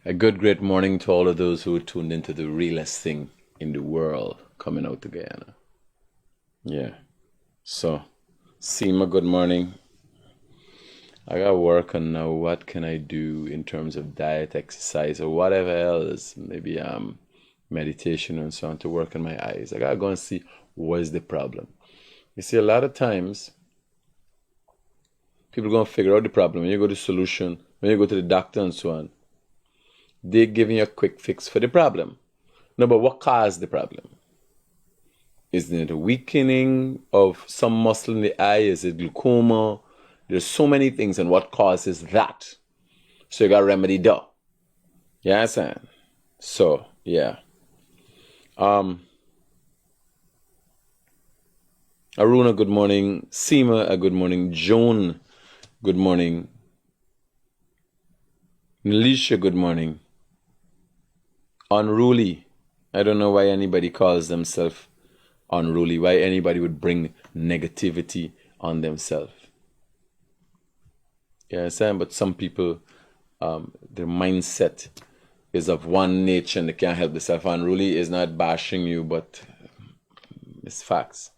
A good, great morning to all of those who are tuned into the realest thing in the world coming out to Guyana. Yeah. So, Seema, good morning. I got work on now. What can I do in terms of diet, exercise, or whatever else? Maybe meditation and so on to work on my eyes. I gotta go and see what is the problem. You see, a lot of times people are gonna figure out the problem. When you go to solution, when you go to the doctor and so on, they're giving you a quick fix for the problem. No, but what caused the problem? Isn't it a weakening of some muscle in the eye? Is it glaucoma? There's so many things, and what causes that? So you got to remedy that. You understand? So, yeah. Aruna, good morning. Seema, good morning. Joan, good morning. Nilisha, good morning. Unruly. I don't know why anybody calls themselves unruly, why anybody would bring negativity on themselves. You understand? But some people, their mindset is of one nature and they can't help themselves. Unruly is not bashing you, but it's facts.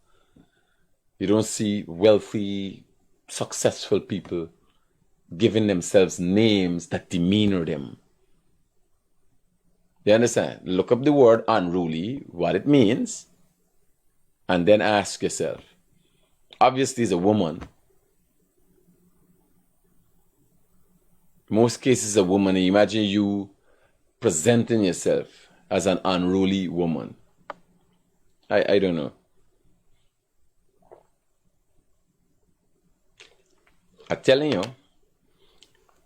You don't see wealthy, successful people giving themselves names that demeanor them. You understand? Look up the word unruly, what it means, and then ask yourself. Obviously, as a woman, most cases a woman, imagine you presenting yourself as an unruly woman. I don't know. I'm telling you,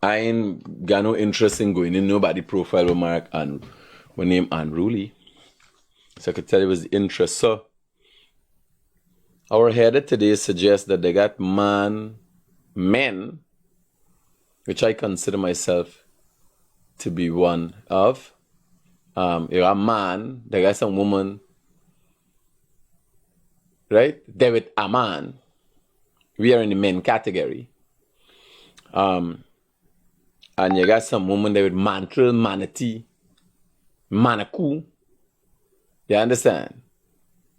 I ain't got no interest in going in nobody profile with Mark and with name unruly. So I could tell you it was the interest. So our header today suggests that they got men, which I consider myself to be one of. You're a man, they got some woman, right? They're with a man. We are in the men category. And you got some woman there with mantle, manaty, manaku. You understand?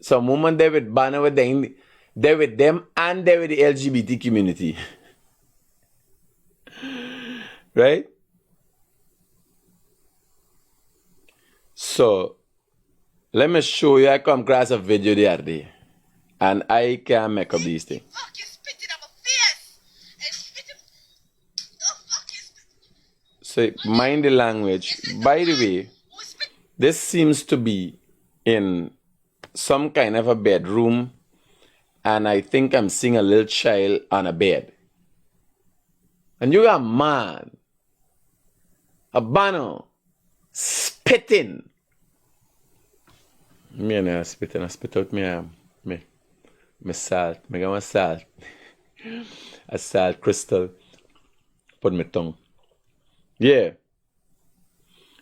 Some woman there with banner with them, they're with them and they're with the LGBT community. Right? So, let me show you. I come across a video the other day. And I can make up these things. So, mind the language. By the way, this seems to be in some kind of a bedroom. And I think I'm seeing a little child on a bed. And you got a man, a banner, spitting. Me and I spitting, I spit out me salt. I got my salt. A salt crystal. Put my tongue. Yeah.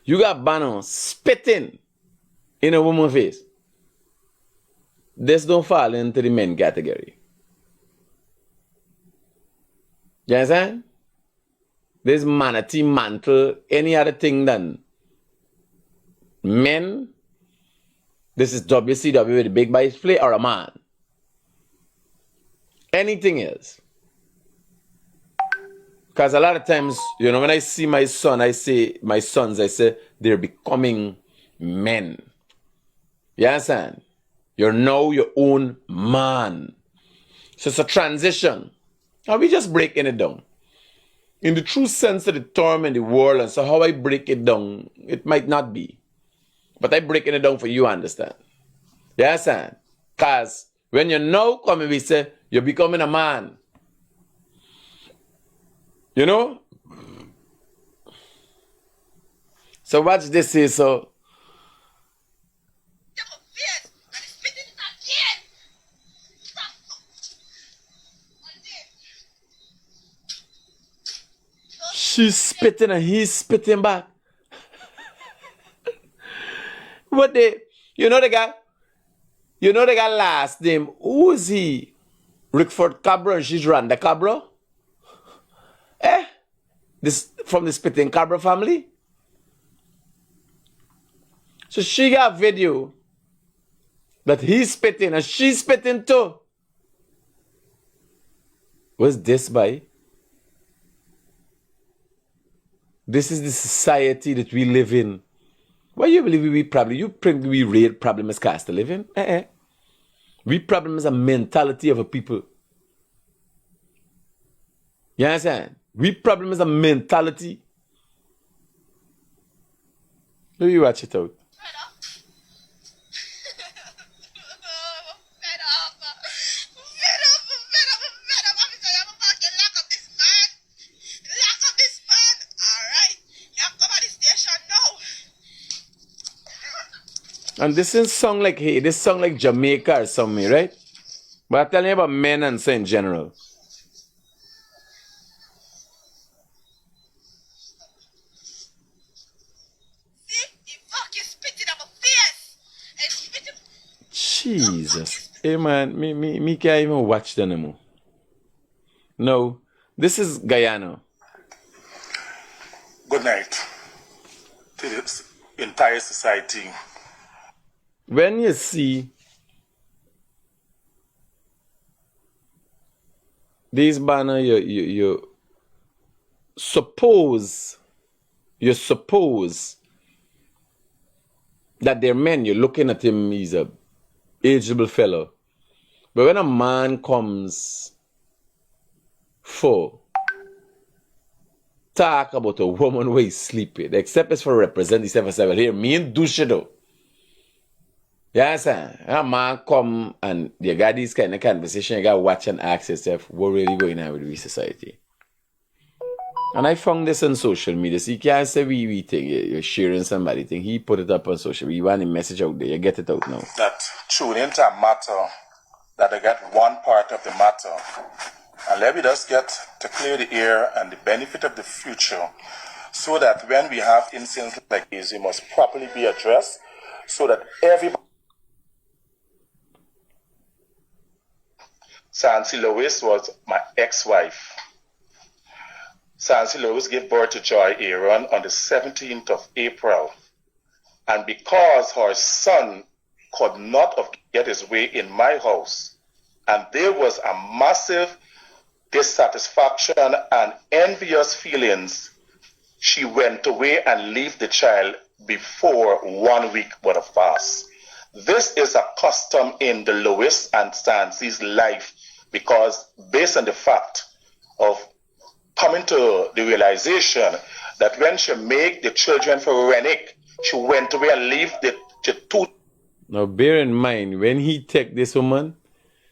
You got banner spitting in a woman's face. This don't fall into the men category. You understand? This manatee, mantle, any other thing than men. This is WCW with a big bite play or a man. Anything else. Because a lot of times, you know, when I see my sons, I say, they're becoming men. You understand? You're now your own man. So it's a transition. And we just breaking it down. In the true sense of the term in the world, and so how I break it down, it might not be. But I'm breaking it down for you, understand? You understand? Because when you now come and we say, you're becoming a man. You know? So watch this here, so. She's spitting and he's spitting back. What you know the guy last name, who is he? Rickford Cabra and she's Randa Cabra? This from the spitting Cabra family? So she got a video that he's spitting and she's spitting too. What's this by? This is the society that we live in. Why you believe we problem? You think we real problem is cast to live in? We problem is a mentality of a people. You understand? We problem is a mentality. Let me watch it out. And this is song like, hey, this song like Jamaica or something, right? But I'm telling you about men and so in general. Jesus. Hey man, me can't even watch them anymore. No, this is Guyana. Good night to the entire society. When you see these banner, you suppose that they're men. You're looking at him, he's a ageable fellow. But when a man comes for talk about a woman where he's sleeping, except it's for represent the 7-7 here, me and douche though. Yes, sir. A man come and you got this kind of conversation, you got to watch and ask yourself, what really going on with the society? And I found this on social media. So you can't say we think you're sharing somebody thing. He put it up on social media. You want a message out there, you get it out now. That tune into a matter, that they get one part of the matter. And let me just get to clear the air and the benefit of the future, so that when we have incidents like this, it must properly be addressed, so that everybody. Sansi Lewis was my ex-wife. Sansi Lewis gave birth to Joy Aaron on the 17th of April. And because her son could not get his way in my house, and there was a massive dissatisfaction and envious feelings, she went away and left the child before 1 week would have passed. This is a custom in the Lewis and Stancy's life, because based on the fact of coming to the realization that when she made the children for Rennick, she went away and left the two. Now bear in mind, when he take this woman,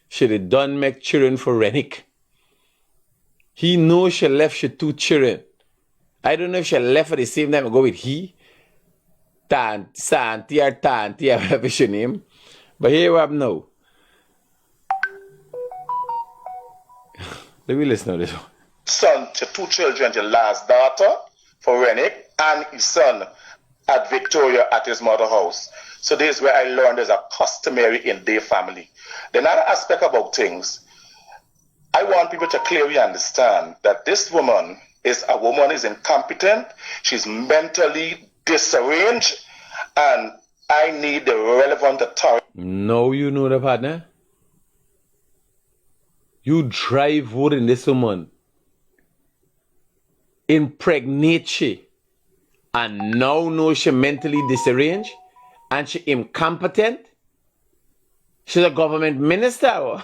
she did done make children for Rennick. He knows she left she 2 children. I don't know if she left at the same time and go with he. Santi or Tanti, whatever she name. But here we have now. Let me listen to this one. Son to 2 children, the last daughter for Rennick, and his son at Victoria at his mother's house. So this is where I learned there's a customary in their family. The other aspect about things, I want people to clearly understand that this woman is incompetent, she's mentally disarranged, and I need the relevant authority. No, you know the partner. You drive wood in this woman, impregnate she, and now know she mentally disarranged, and she incompetent. She's a government minister.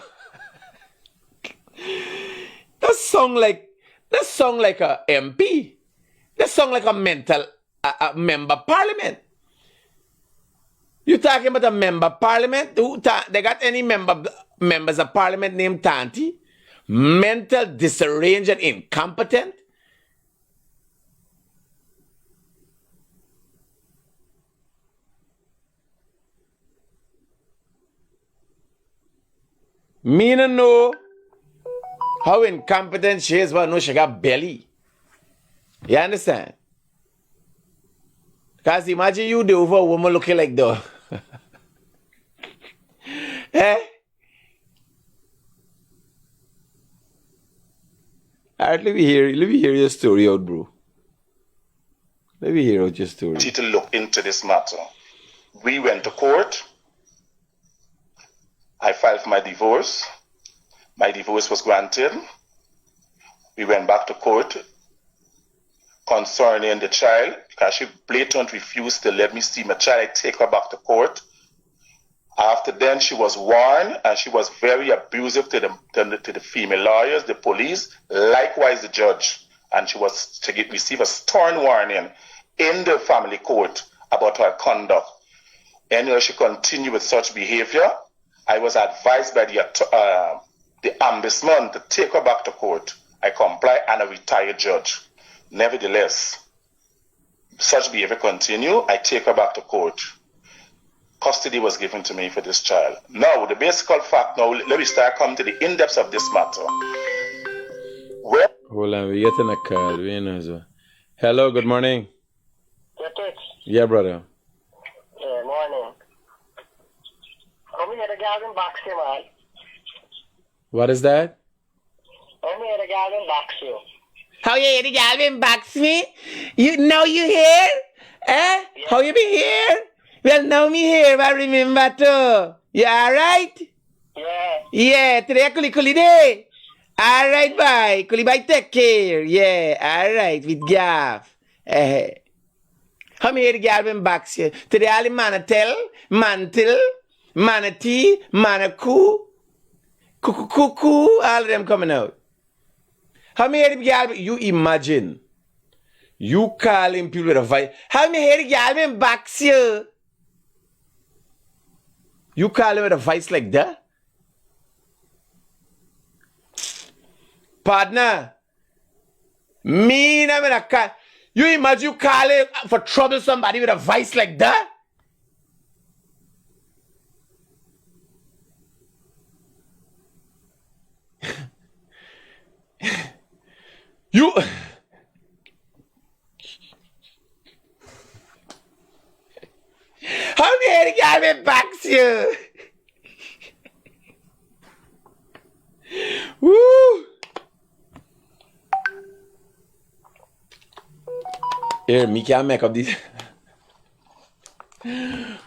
That sound like a MP. That sound like a member parliament. You talking about a member parliament? They got any members of parliament named Tanti? Mental disarranged and incompetent? Me no know how incompetent she is, but I know she got belly. You understand? Because imagine you the over woman looking like that. Eh? Alright, let me hear your story out, bro. Let me hear out your story. To look into this matter. We went to court. I filed for my divorce. My divorce was granted. We went back to court concerning the child because she blatantly refused to let me see my child. I take her back to court. After then, she was warned, and she was very abusive to the female lawyers, the police, likewise the judge. And she received a stern warning in the family court about her conduct. Anyway, she continued with such behavior. I was advised by the ombudsman to take her back to court. I complied, and a retired judge. Nevertheless, such behavior continued. I take her back to court. Custody was given to me for this child. Now, the basic fact, now, let me start coming to the in-depth of this matter. Hold on, we're getting a call. We know as well. Hello, good morning. Critic. Yeah, brother. Yeah, morning. Come here, the garden box you, man. What is that? Come here, the garden box you. How you hear the gal been box me? You know you here? Eh? Yeah. How you been here? Well, now me here, I remember too. You alright? Yeah. Yeah, today kuli day. Alright, bye. Kuli bye, take care. Yeah, alright, with gaff. How me hear the gal been box you? Today all the manatel, mantle, manaty, manaku, cuckoo, all of them coming out. How many gal you imagine? You calling people with a voice. How many gal been box you? You calling with a voice like that? Partner, me na a call. You imagine you calling for trouble somebody with a voice like that? You how many gal been box you? Woo! Here, me can't make up this.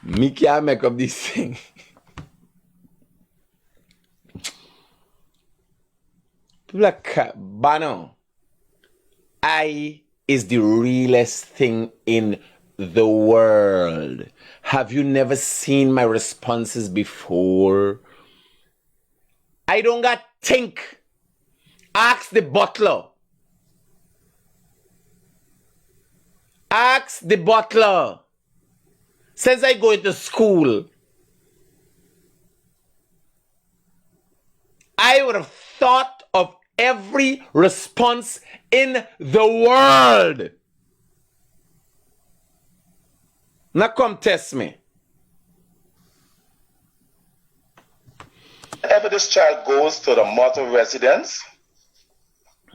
Me can't make up this thing. Look, Bano, I is the realest thing in the world. Have you never seen my responses before? I don't got think. Ask the butler. Ask the butler. Since I go into school, I would have thought of every response in the world. Now come test me. Whenever this child goes to the mother residence,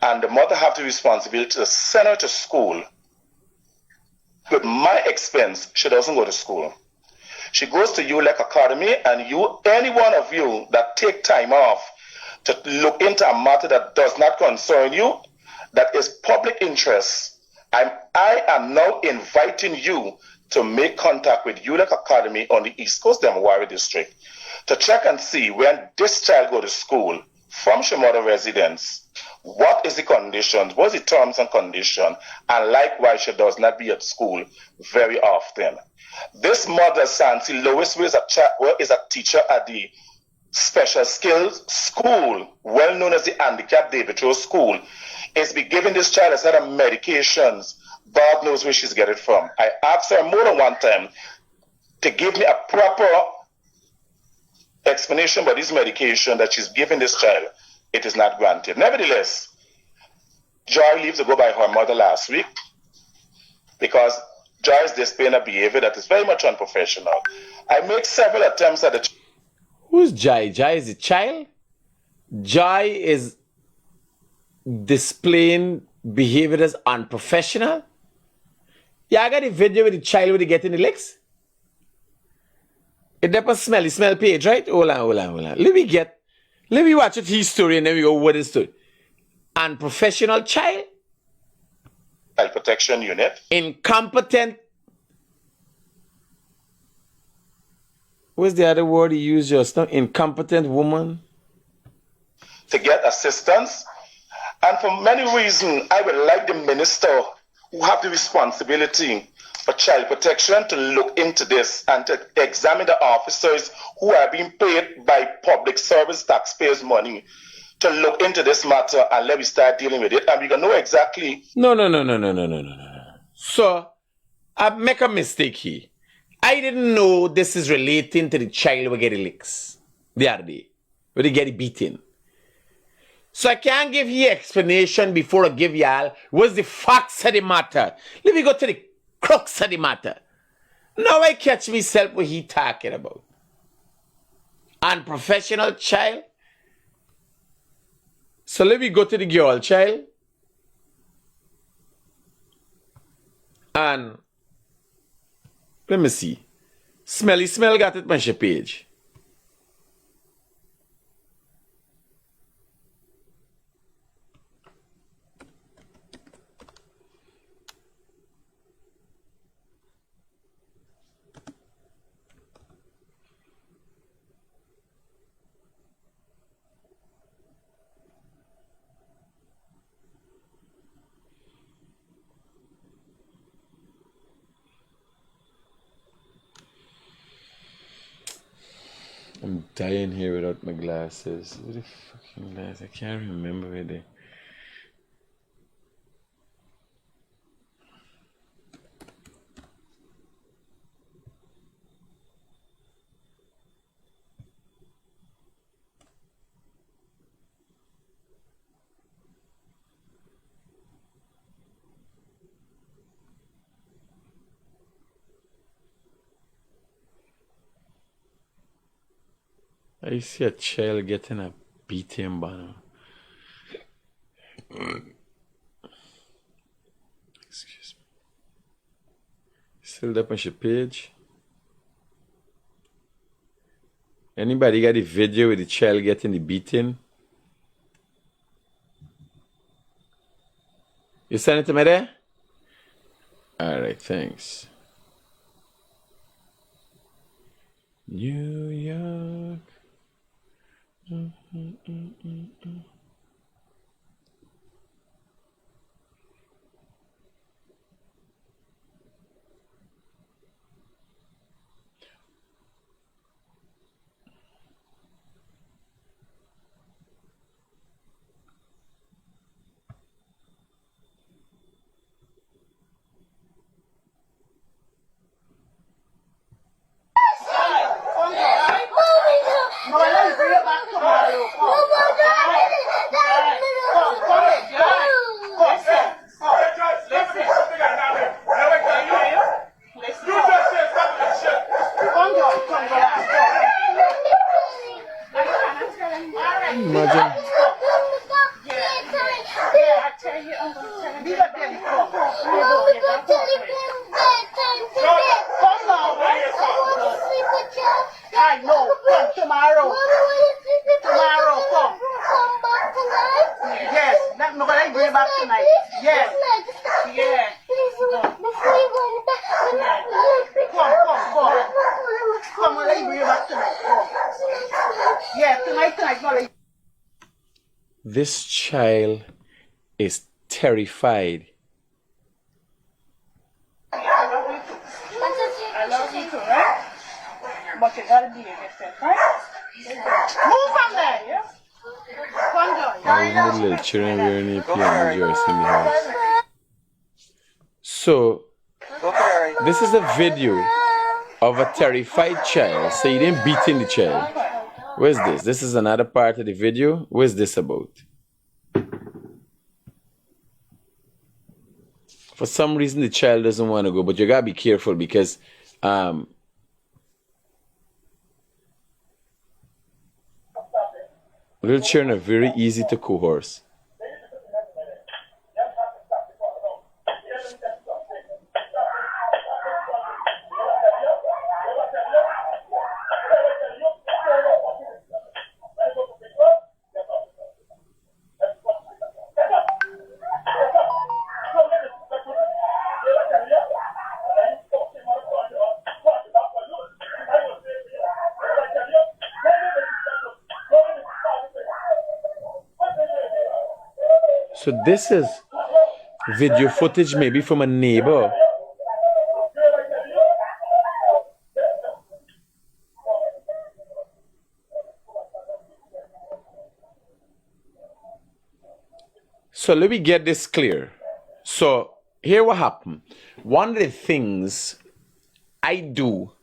and the mother have the responsibility to send her to school, with my expense, she doesn't go to school. She goes to ULEC Academy, and any one of you that take time off to look into a matter that does not concern you, that is public interest, I am now inviting you to make contact with ULEC Academy on the East Coast, Demawari District, to check and see when this child go to school from her mother residence, what is the conditions, what is the terms and conditions, and likewise she does not be at school very often. This mother, Sansi Lois, who is a teacher at the special skills school, well known as the handicapped David Rowe School, is be giving this child a set of medications. God knows where she's getting it from. I asked her more than one time to give me a proper explanation about this medication that she's giving this child. It is not granted. Nevertheless, Joy leaves to go by her mother last week because Joy is displaying a behavior that is very much unprofessional. I make several attempts at the... Who's Joy? Joy is a child? Joy is displaying behavior that's unprofessional? Yeah, I got a video with the child with the getting the licks. It never smell page, right? Hold on. Let me watch it his story and then we go what is story. Unprofessional child? Child protection unit. Incompetent. what's the other word he used just now? Incompetent woman? To get assistance. And for many reasons, I would like the minister who have the responsibility for child protection to look into this and to examine the officers who are being paid by public service taxpayers' money to look into this matter, and let me start dealing with it. And we can know exactly. No. So, I make a mistake here. I didn't know this is relating to the child who get the licks the other day, where they get beaten. So I can't give you explanation before I give y'all what's the facts of the matter. Let me go to the crux of the matter. Now I catch myself what he talking about. Unprofessional child. So let me go to the girl child. And let me see. Smelly Smell got it on your page. I'm dying here without my glasses. What the fucking glasses? I can't remember where they. I see a child getting a beating banner. Excuse me. Still up on your page. Anybody got the video with the child getting the beating? You send it to me there? Alright, thanks. New York. Imagine. I know. Come tomorrow. Tomorrow, come. Yes. Nobody bring back tonight. Yes. Yeah. Come. Come, let bring back tonight. Come. Yeah, tonight. This child is terrified. I love you too, right? But you gotta be yourself, right? Move from there, yeah? Come on. All the little children wearing a piano jersey in the house. So, this is a video of a terrified child. So you didn't beat in the child. Where's this? This is another part of the video. Where's this about? For some reason, the child doesn't want to go, but you gotta be careful because little children are very easy to coerce. So this is video footage maybe from a neighbor. So let me get this clear. So here what happened. One of the things I do,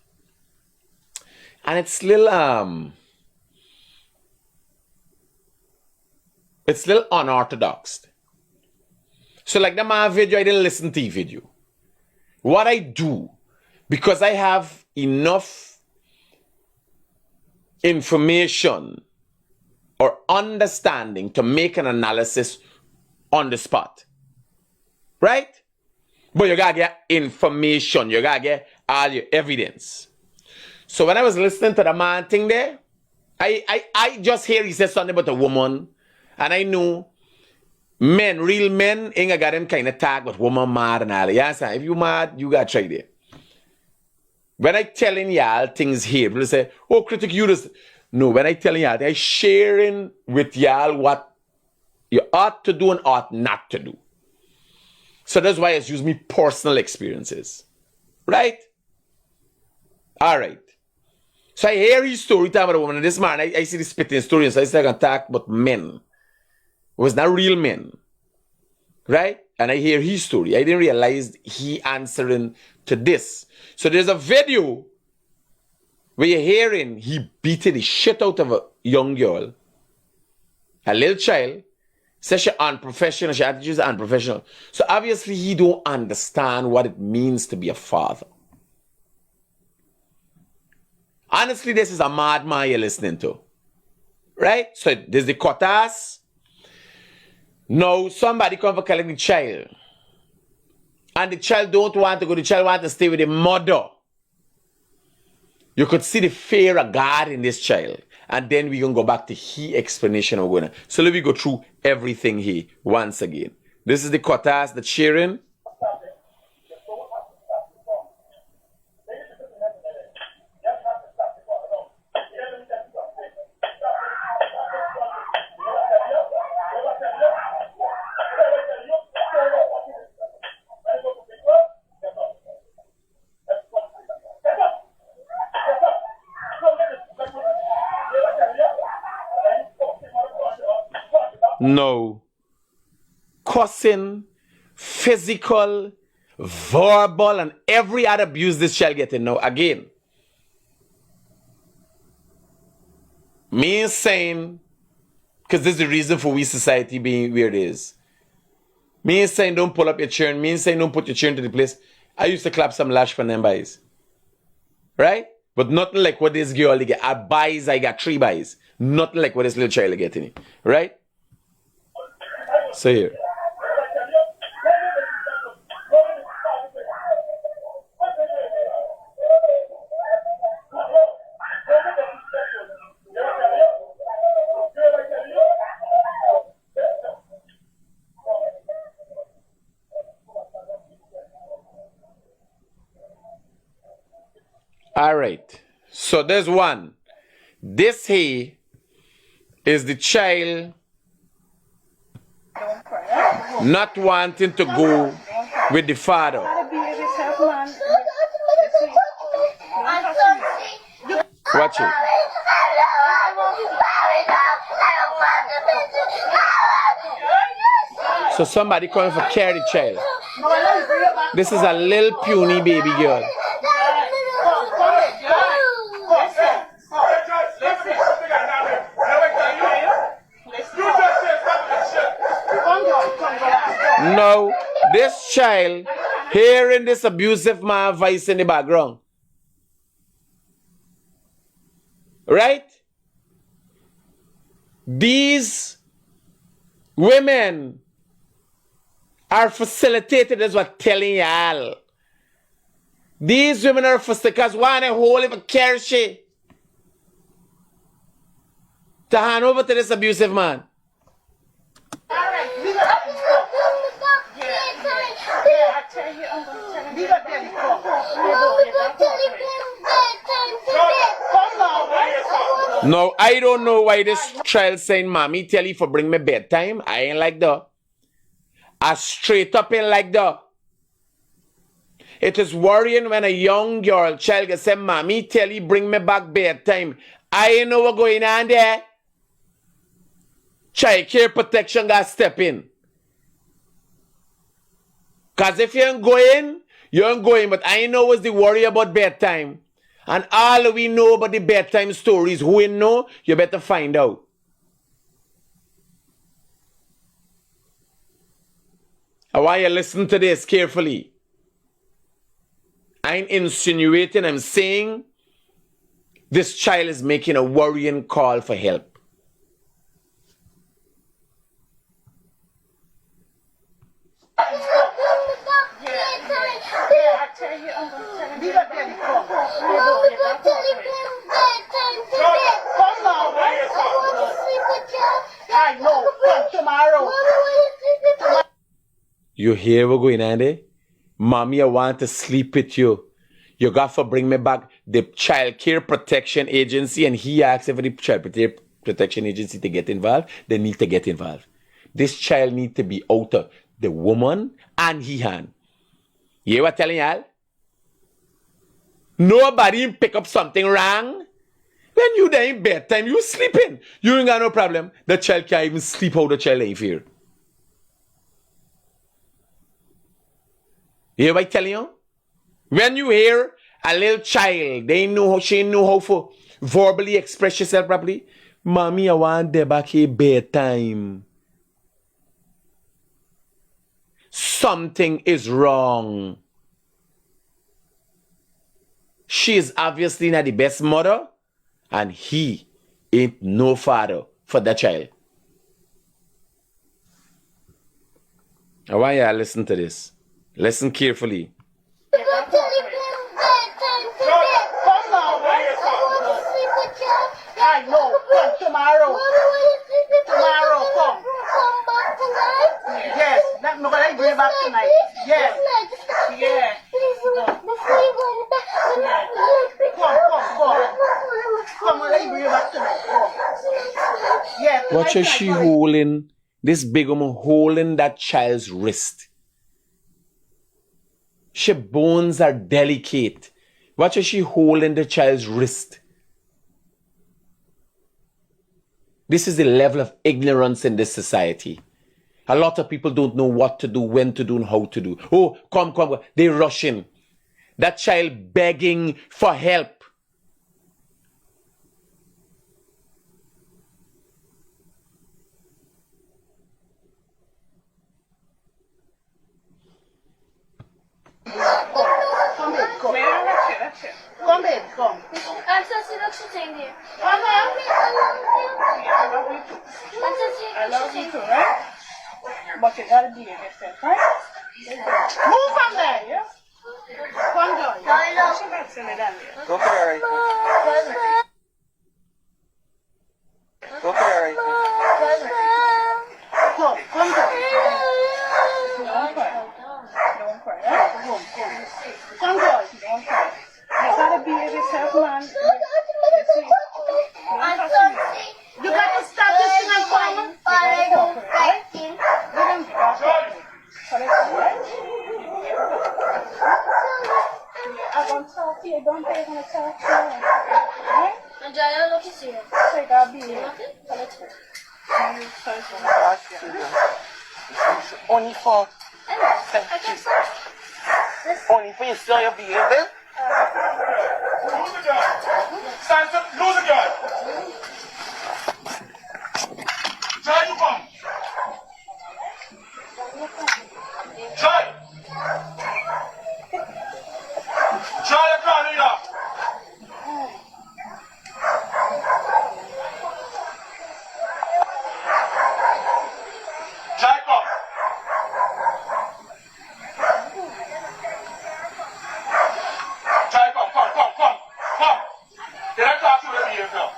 and it's little unorthodox. So like the man video, I didn't listen to the video. What I do, because I have enough information or understanding to make an analysis on the spot. Right? But you gotta get information. You gotta get all your evidence. So when I was listening to the man thing there, I just hear he said something about a woman. And I knew men, real men, ain't got them kind of tag with woman mad and all that. Yes, if you mad, you gotta try there. When I telling y'all things here, people say, oh, Critic, you just... No, when I telling y'all, I sharing with y'all what you ought to do and ought not to do. So that's why it's use me personal experiences. Right? All right. So I hear his story time about a woman, and this man, I see the spitting story, and so I say I can talk about men. It was not real men. Right? And I hear his story. I didn't realize he answering to this. So there's a video where you're hearing he beating the shit out of a young girl, a little child, says she's unprofessional, she attitude is unprofessional. So obviously he don't understand what it means to be a father. Honestly, this is a madman you're listening to. Right? So there's the quotas. Now somebody come for killing the child. And the child don't want to go, the child want to stay with the mother. You could see the fear of God in this child. And then we're going to go back to his explanation of going. So let me go through everything here once again. This is the quotas that's sharing. No. Cussing, physical, verbal, and every other abuse this child getting. Now, again, me saying, because this is the reason for we society being where it is. Me saying don't pull up your churn. Me saying don't put your churn to the place. I used to clap some lash for them buys. Right? But nothing like what this girl get. I buys, I got 3 buys. Nothing like what this little child getting. Right? So here. All right. So there's one. This here is the child not wanting to go with the father. Watch it. So somebody coming for carry the child. This is a little puny baby girl. No, this child hearing this abusive man voice in the background. Right? These women are facilitated, as what telling y'all. These women are facilitated because one a whole of a care she to hand over to this abusive man. No, I don't know why this child saying, Mommy, tell you for bring me bedtime. I ain't like that. a straight up in like that. It is worrying when a young girl child gets say, Mommy, tell you bring me back bedtime. I know what's going on there. Child care protection got to step in. Because if you ain't going, you ain't going. But I know what's the worry about bedtime. And all we know about the bedtime stories, who you know, you better find out. I want you to listen to this carefully. I'm insinuating, I'm saying this child is making a worrying call for help. You hear what's going on there? Mommy, I want to sleep with you. You got to bring me back the Child Care Protection Agency, and he asked for the Child Care Protection Agency to get involved. They need to get involved. This child need to be out of the woman and he hand. You hear what I'm telling y'all? Nobody pick up something wrong. When you there in bedtime, you sleeping. You ain't got no problem. The child can't even sleep out the child ain't fear. You hear what I'm telling you? When you hear a little child, she know how to verbally express yourself properly. Mommy, I want them back here bedtime. Something is wrong. She is obviously not the best mother, and he ain't no father for that child. I want you to listen to this. Listen carefully. I know. Come tomorrow. Tomorrow, come. Yes. That's not gonna bring back tonight. Yes. Yeah. Come. Come on, let me bring you back tonight. Come. Yes. Watch how she holding, this big woman holding that child's wrist. She bones are delicate. Watch how she holding the child's wrist. This is the level of ignorance in this society. A lot of people don't know what to do, when to do, and how to do. Oh, come. They rushing. That child begging for help. Come, babe, come. I'm so sitting here. Come on. I love you too, right? But you gotta be in yourself, right? Move from there, yeah? Come down. Go for it, right? Go for it, right? Come down. Don't cry, right? Come down, don't cry. You gotta be in yourself, man. You got to stop this thing and come. I don't like him. I'm gonna talk to you. Don't they gonna talk to you? Right? And Jaya, look at you. So you gotta be here. Only for only for your behavior. Stand up, lose a guy. Try you come. Try. Try the car, Nina. Try come. Try come. Did I talk to the behavior?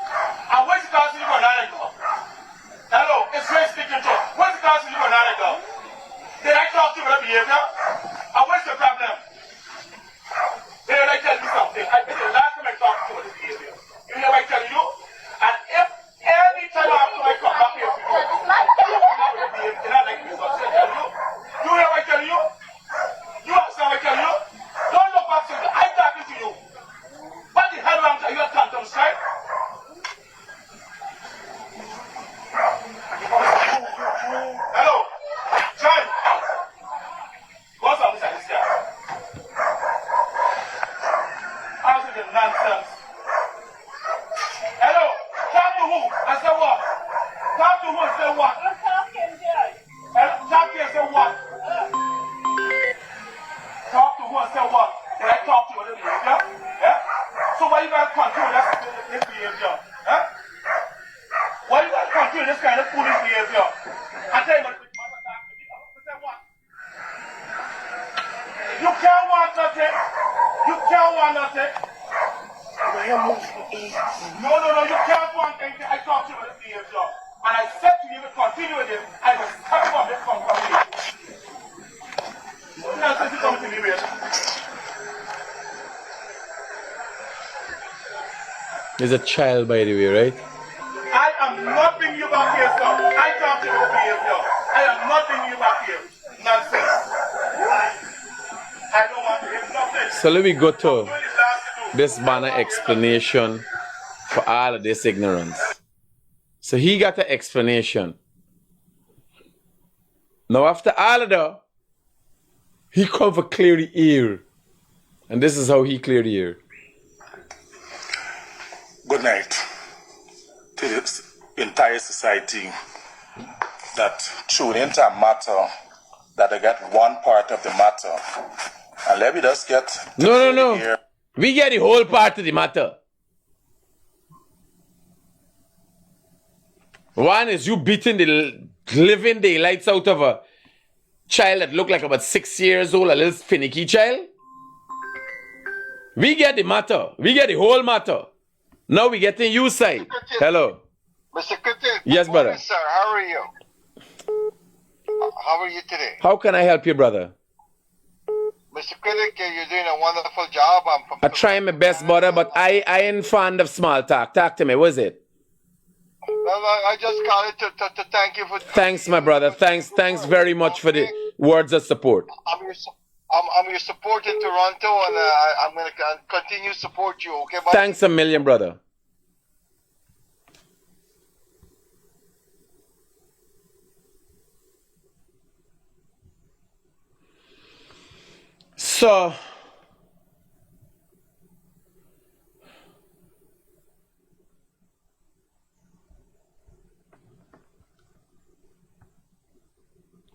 And where's the class you going to go? Hello, it's Grace. say what? Talk to who say what? Talk to him say what? Talk to who say what? Did I talk to you with this behavior? Yeah? So why you gotta control this behavior? Huh? Why you gotta control this kind of foolish behavior? I tell you what, say what? You can't want nothing. You can't want nothing. No, you can't want anything. I talked to you about this behavior. And I said to you, if you continue with this, I will cut you off this conversation. What else is you coming to me with? He's a child, by the way, right? I am not bringing you back here, sir. I talked to you about behavior. I am not bringing you back here. Nonsense. I don't want to hear nothing. So let me go to this banner explanation for all of this ignorance. So he got an explanation. Now after all of that, he come for clear the air. And this is how he cleared the air. Good night to this entire society that tune into a matter that they get one part of the matter. And let me just get No. here. We get the whole part of the matter. One is you beating the living daylights out of a child that looked like about 6 years old, a little finicky child. We get the matter. We get the whole matter. Now we getting you side. Hello. Mr. Critic. Yes, good morning, brother. sir. How are you? How are you today? How can I help you, brother? Mr. Critic, you're doing a wonderful job. I try my best, brother, but I ain't fond of small talk. Talk to me, what is it? Well, I just called to thank you for... Thanks, my brother. Thanks very much for the words of support. I'm your support in Toronto, and I'm going to continue to support you, okay? Buddy? Thanks a million, brother. So,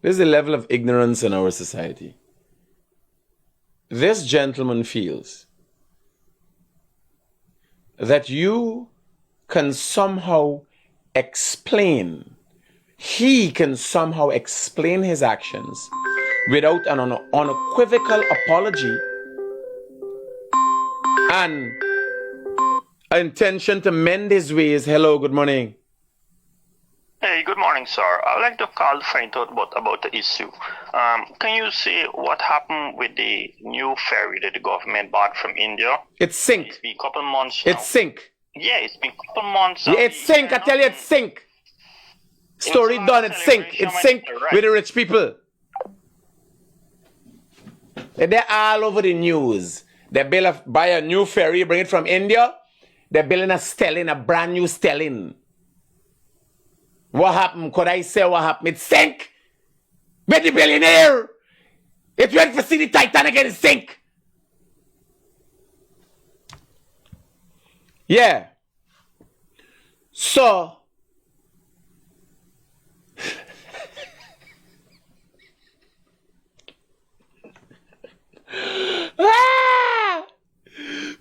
there's a level of ignorance in our society. This gentleman feels that you can somehow explain, he can somehow explain his actions without an unequivocal apology and intention to mend his ways. Hello, good morning. Hey, good morning, sir. I'd like to call to find out about the issue. Can you say what happened with the new ferry that the government bought from India? It's sink. It's been a couple months now. It's sink. Yeah, it's been a couple months. Yeah, it's sink. I tell you, it's sink. Story done. It's sink. It's sink with the rich people. They're all over the news. They buy a new ferry, bring it from India. They're building a stelling, a brand new stelling. What happened? Could I say what happened? It sank with the billionaire. It went for see the Titanic and it sank. Yeah. So,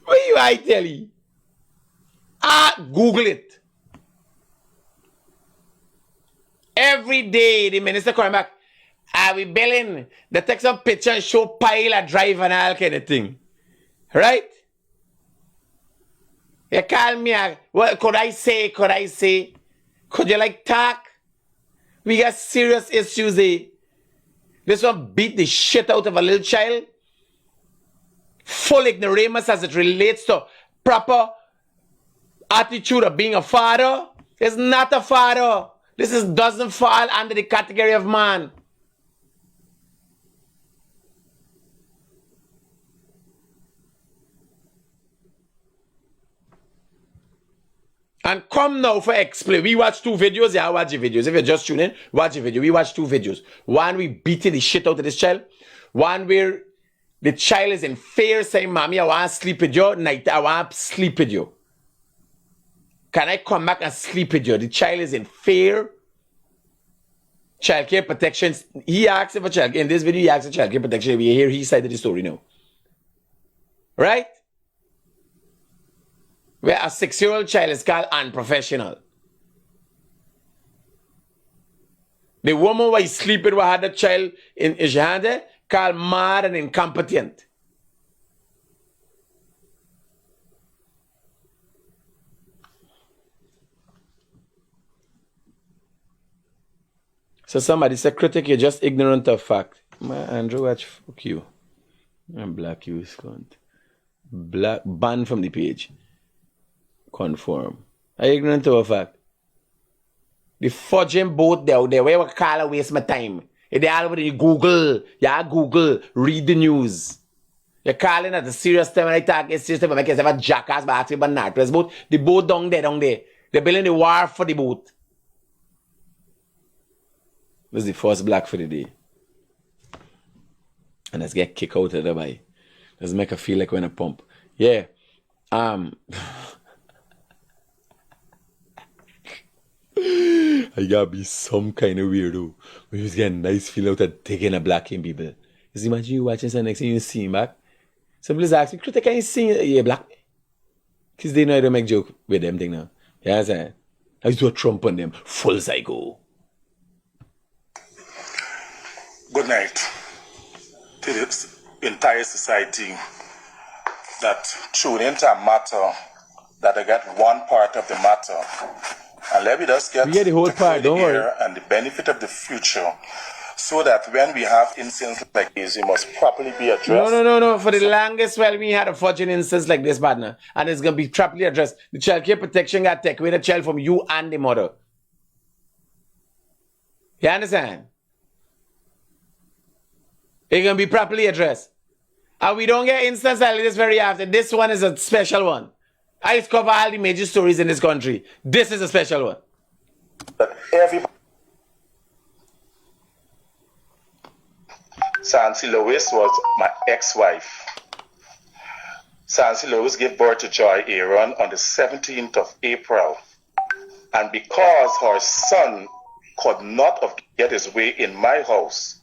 what you I tell you? Google it. Every day the minister coming back, we billing. They take some picture and show pile of drive and all kind of thing. Right? You call me, what could I say? Could you like talk? We got serious issues there. This one beat the shit out of a little child. Full ignoramus as it relates to proper attitude of being a father. It's not a father. This doesn't fall under the category of man. And come now for explain. We watch 2 videos. Yeah, watch the videos. If you're just tuning in, watch the video. We watch 2 videos. One, we beating the shit out of this child. One where the child is in fear saying, Mommy, I want to sleep with you. Night, I want to sleep with you. Can I come back and sleep with you? The child is in fear. Child care protection. He asked for child care. In this video, he asked for child care protection. We hear his side of the story now. Right? Where a 6-year-old child is called unprofessional. The woman who is sleeping with had a child in his hand called mad and incompetent. So somebody said, Critic, you're just ignorant of fact. Man, Andrew, watch, fuck you. I'm black, you cunt. Black, banned from the page. Conform. Are you ignorant of a fact? The fudging boat there, where we call waste my time. If they all over the Google, read the news. You're calling at a serious time when I talk, it's serious time, I make yourself a jackass by asking about not. The boat down there. They're building the war for the boat. This is the first black for the day. And let's get kicked out of the bay. Let's make her feel like we're in a pump. Yeah. I gotta be some kind of weirdo. We just get a nice feel out of taking a black in people. Just imagine you watching something next thing you see him back. Somebody's asking, Critic, can you see you black? Because they know I don't make joke with them thing now. You know what I'm saying? I used to Trump on them. Full psycho. Good night to the entire society that tune into a matter that they get one part of the matter. And let me just get the whole part, don't worry. And the benefit of the future, so that when we have incidents like this, it must properly be addressed. No. For the longest while, we had a fortunate instance like this, partner. And it's going to be properly addressed. The child care protection got take away the child from you and the mother. You understand? It's going to be properly addressed. And we don't get instances like this very often. This one is a special one. I cover all the major stories in this country. This is a special one. That everybody. Sansi Lewis was my ex-wife. Sansi Lewis gave birth to Joy Aaron on the 17th of April. And because her son could not get his way in my house,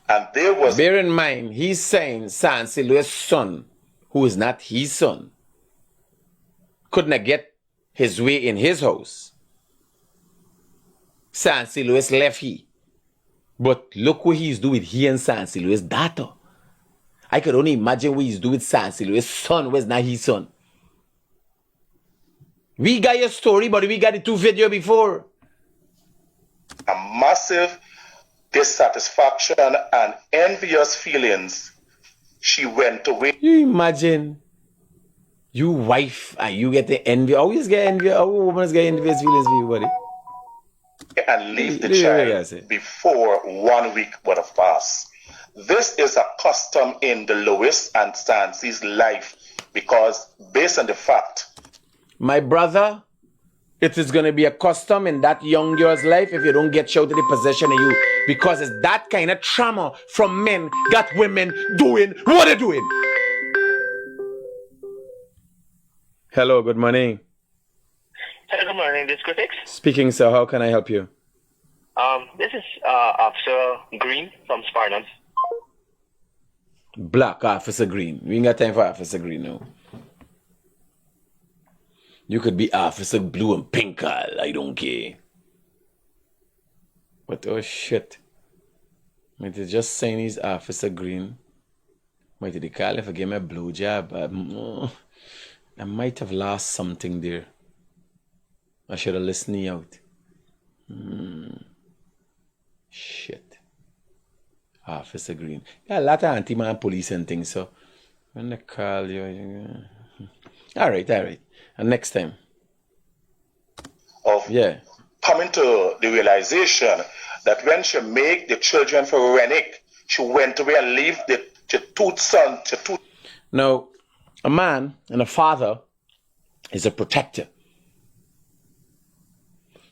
and there was... Bear in mind, he's saying Sansi Lewis' son, who is not his son, could not get his way in his house. Sansi Lewis left he. But look what he's doing with he and Sansi Lewis' daughter. I could only imagine what he's doing with Sansi Lewis' son, who is not his son. We got your story, but we got the 2 video before. A massive dissatisfaction and envious feelings. She went away. You imagine you wife and you get the envy. Always get envy. All women get envious feelings for you, buddy. And leave the child before 1 week would have passed. This is a custom in the Lewis and Sansi's life because based on the fact. My brother, it is going to be a custom in that young girl's life if you don't get shouted the possession of you, because it's that kind of trauma from men got women doing what they're doing. Hello, good morning. Hello, good morning. This is Critic. Speaking, sir. How can I help you? This is Officer Green from Spartans. Black Officer Green. We ain't got time for Officer Green now. You could be Officer Blue and Pink. I don't care. But oh shit. Might they just saying he's Officer Green? Might they call if I give me a blowjob? I might have lost something there. I should have listened out. Shit. Officer Green. Yeah, a lot of anti-man police and things, so when they call you... Alright. And next time. Of coming to the realization that when she make the children for Renick, she went away and leave the 2 sons. Now, a man and a father is a protector.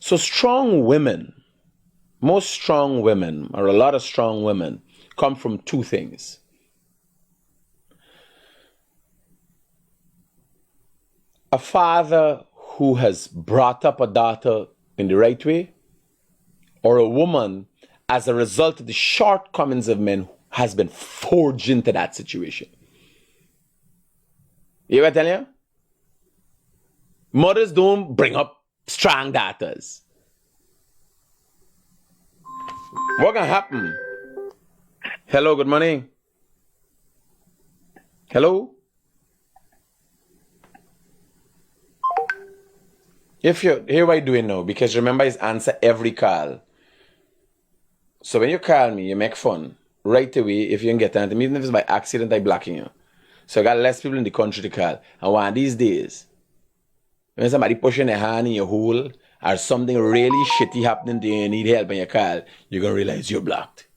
So strong women, most strong women, or a lot of strong women, come from 2 things. A father who has brought up a daughter in the right way, or a woman, as a result of the shortcomings of men, has been forged into that situation. You know what I tell you? Mothers don't bring up strong daughters. What can happen? Hello, good morning. Hello? If you hear what I'm doing now, because remember, it's answer every call. So when you call me, you make fun. Right away, if you can get on to me, even if it's by accident, I'm blocking you. So I got less people in the country to call. And one of these days, when somebody pushing their hand in your hole, or something really shitty happening to you and you need help and you call, you're going to realize you're blocked.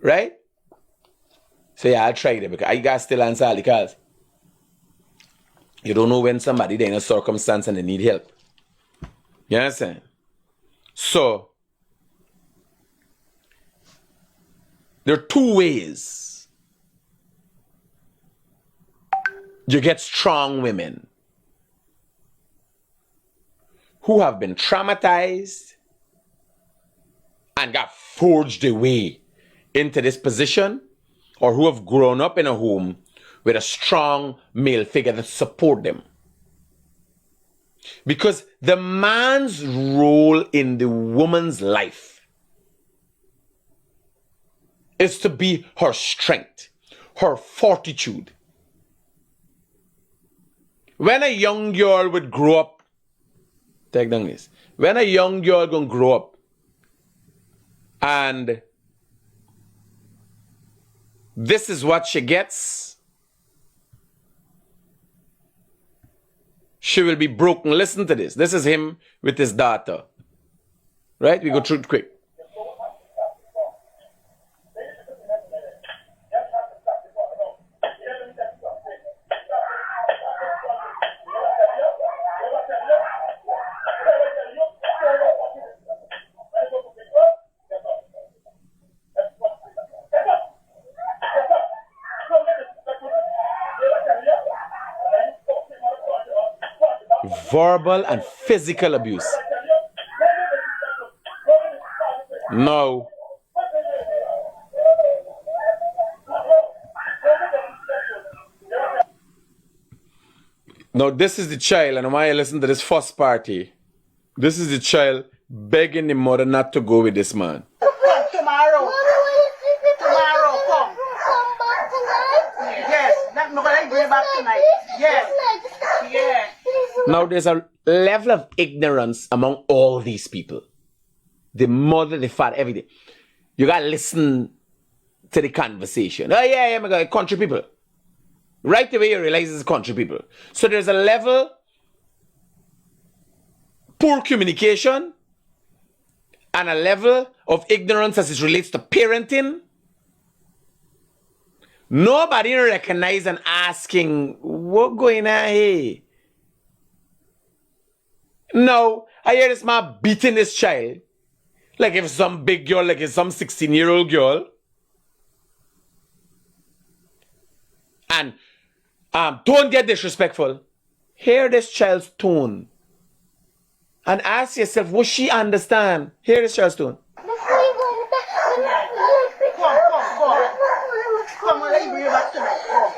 Right? So yeah, I'll try it because I got still answer all the calls. You don't know when somebody they're in a circumstance and they need help. You understand? So, there are two ways you get strong women who have been traumatized and got forged their way into this position, or who have grown up in a home with a strong male figure that support them. Because the man's role in the woman's life is to be her strength, her fortitude. When a young girl would grow up, take down this. When a young girl gonna grow up and this is what she gets, she will be broken. Listen to this. This is him with his daughter. Right? We go through it quick. Verbal and physical abuse. No. Now this is the child, and why I listen to this first party. This is the child begging the mother not to go with this man. Tomorrow. Tomorrow, come. Come back tonight? Yes, nobody bring back tonight. Yes. Yeah. Now there's a level of ignorance among all these people. The mother, the father, everything. You gotta listen to the conversation. Oh yeah, my God, country people. Right away you realize it's country people. So there's a level poor communication and a level of ignorance as it relates to parenting. Nobody recognize and asking what going on here. No, I hear this man beating this child. Like if some big girl, like if some 16-year-old girl. And don't get disrespectful. Hear this child's tone. And ask yourself, will she understand? Hear this child's tone. Come, let me bring you back tonight. Come.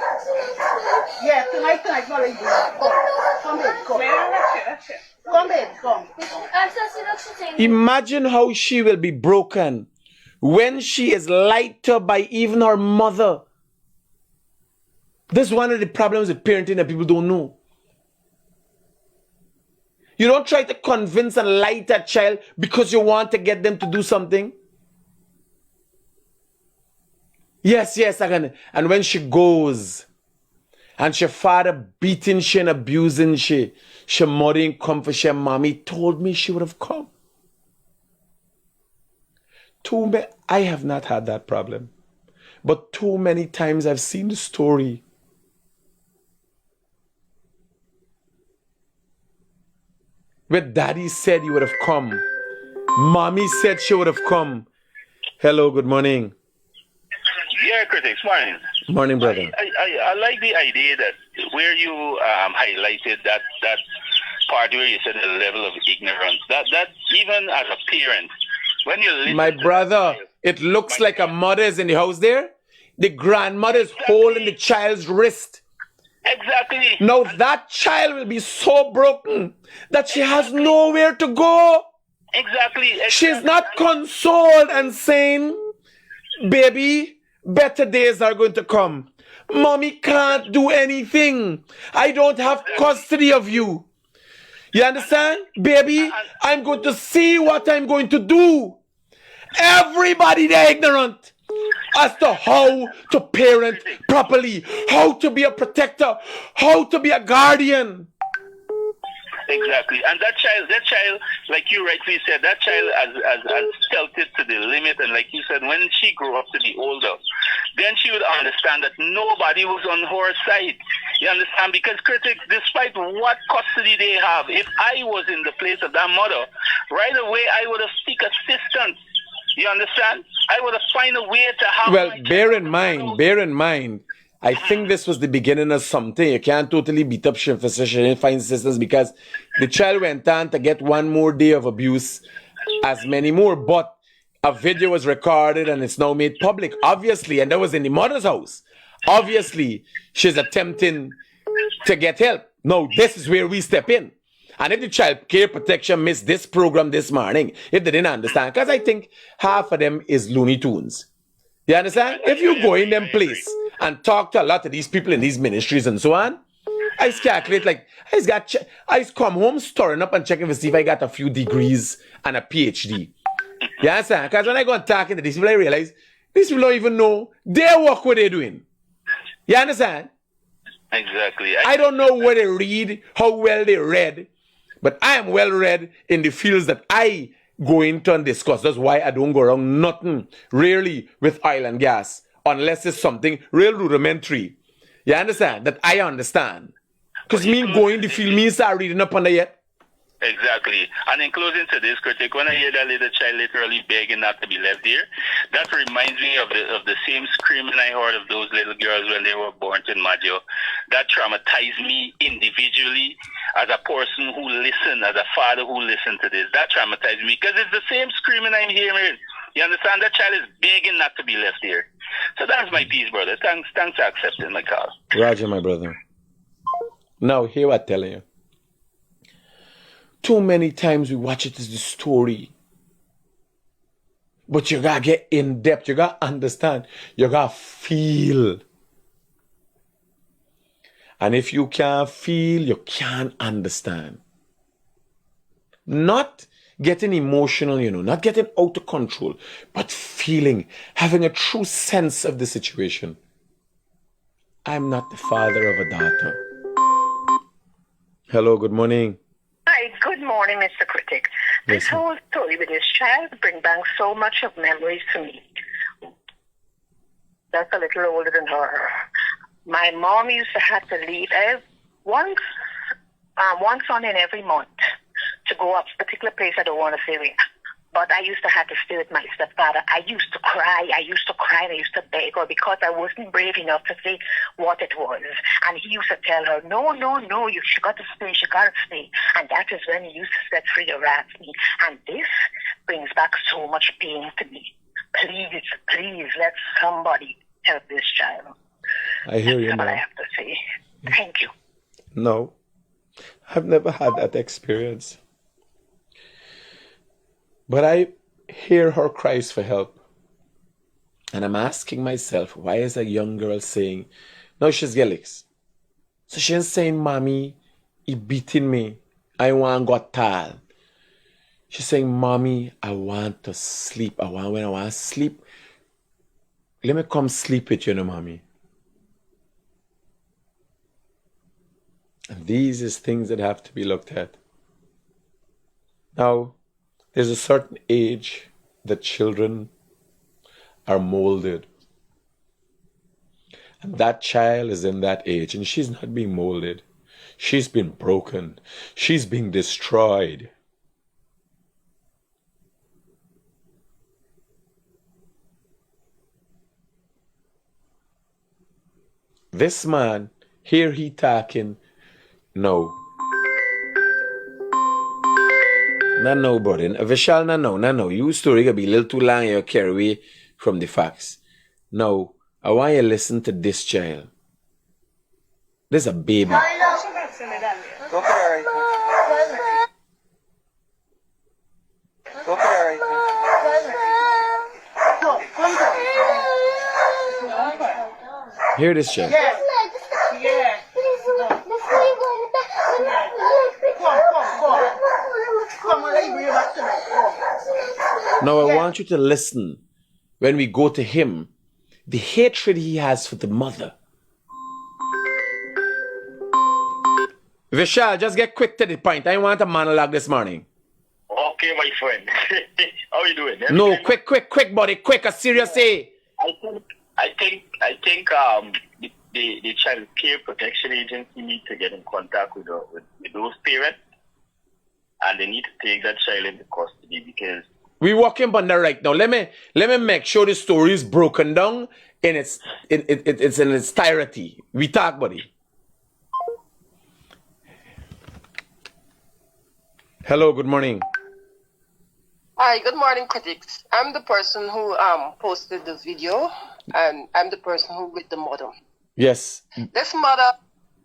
Yeah, tonight, not let you bring you back. Come, babe, come. That's it. Come, babe, come. Imagine how she will be broken when she is lied to by even her mother. This is one of the problems with parenting that people don't know. You don't try to convince and lie to a child because you want to get them to do something. Yes, I can. And when she goes, and she father beating she and abusing she mother ain't come for she, mommy told me she would have come. I have not had that problem. But too many times I've seen the story. Where daddy said he would have come. Mommy said she would have come. Hello, good morning. Yeah, Critic, morning. Morning, brother. I like the idea that where you highlighted that part where you said the level of ignorance. That even as a parent, when you listen My to brother, that, it looks like a mother is in the house there. The grandmother is holding the child's wrist. exactly. Now that child will be so broken that she has nowhere to go. Exactly. She's not consoled and saying, baby, better days are going to come. Mommy can't do anything. I don't have custody of you. You understand? Baby, I'm going to see what I'm going to do. Everybody they're ignorant as to how to parent properly, how to be a protector, how to be a guardian. Exactly. And that child, like you rightly said, that child has felt it to the limit. And like you said, when she grew up to be older, then she would understand that nobody was on her side. You understand? Because critics, despite what custody they have, if I was in the place of that mother, right away I would have seek assistance. You understand? I would have find a way to have. Well, bear in mind, I think this was the beginning of something. You can't totally beat up shit for session and find sisters because the child went on to get one more day of abuse, as many more, but a video was recorded and it's now made public, obviously, and that was in the mother's house. Obviously, she's attempting to get help. No, this is where we step in. And if the child care protection missed this program this morning, if they didn't understand, because I think half of them is Looney Tunes. You understand? If you go in them place and talk to a lot of these people in these ministries and so on, I calculate like, I come home stirring up and checking to see if I got a few degrees and a PhD. You understand? Because when I go and talk to these people, I realize these people don't even know their work, what they're doing. You understand? Exactly. I don't know where they read, how well they read, but I am well read in the fields that I go into and discuss. That's why I don't go around nothing, rarely with oil and gas, unless it's something real rudimentary. You understand? That I understand. Because me going the field, me start reading up on that yet. Exactly. And in closing to this critic, when I hear that little child literally begging not to be left here, that reminds me of the same screaming I heard of those little girls when they were born in Maggio. That traumatized me individually as a person who listened, as a father who listened to this. That traumatized me because it's the same screaming I'm hearing. You understand? That child is begging not to be left here. So that's my piece, brother. Thanks for accepting my call. Roger, my brother. Now, hear what I'm telling you. Too many times we watch it as the story. But you gotta get in depth. You gotta understand. You gotta feel. And if you can't feel, you can't understand. Not getting emotional, not getting out of control, but feeling, having a true sense of the situation. I'm not the father of a daughter. Hello, good morning. Hi, good morning, Mr. Critic. This Yes, whole story with this child brings back so much of memories to me. That's a little older than her. My mom used to have to leave once on in every month to go up a particular place. I don't want to say where. But I used to have to stay with my stepfather. I used to cry and I used to beg her because I wasn't brave enough to say what it was. And he used to tell her, no, she got to stay. And that is when he used to set free or ask me. And this brings back so much pain to me. Please, let somebody help this child. I hear you That's all now. I have to say. Thank you. No, I've never had that experience. But I hear her cries for help. And I'm asking myself, why is a young girl saying, no, she's Gelix. So she's saying, Mommy, he beating me. I want got tall. She's saying, Mommy, I want to sleep. When I want to sleep, let me come sleep with you, Mommy. And these is things that have to be looked at. Now, there's a certain age that children are molded. And that child is in that age, and she's not being molded. She's been broken. She's being destroyed. This man, here he talking, no. No, brother. Vishal, no. Your story gonna be a little too long. You carry away from the facts. No, I want you to listen to this child. This is a baby. Go for Harry. Go for Harry. Hear this child. Yeah. Come on, let me bring you back to me. Now I want you to listen when we go to him, the hatred he has for the mother. Vishal, just get quick to the point. I want a monologue this morning. Okay, my friend. How you doing? No, quick, buddy, quick, a serious A. I think the child care protection agency need to get in contact with those parents, and they need to take that child into custody because We working on that right now. Let me make sure the story is broken down in its in its entirety. We talk, buddy. Hello, good morning. Hi, good morning, critics. I'm the person who posted the video, and I'm the person who with the mother. Yes. This mother,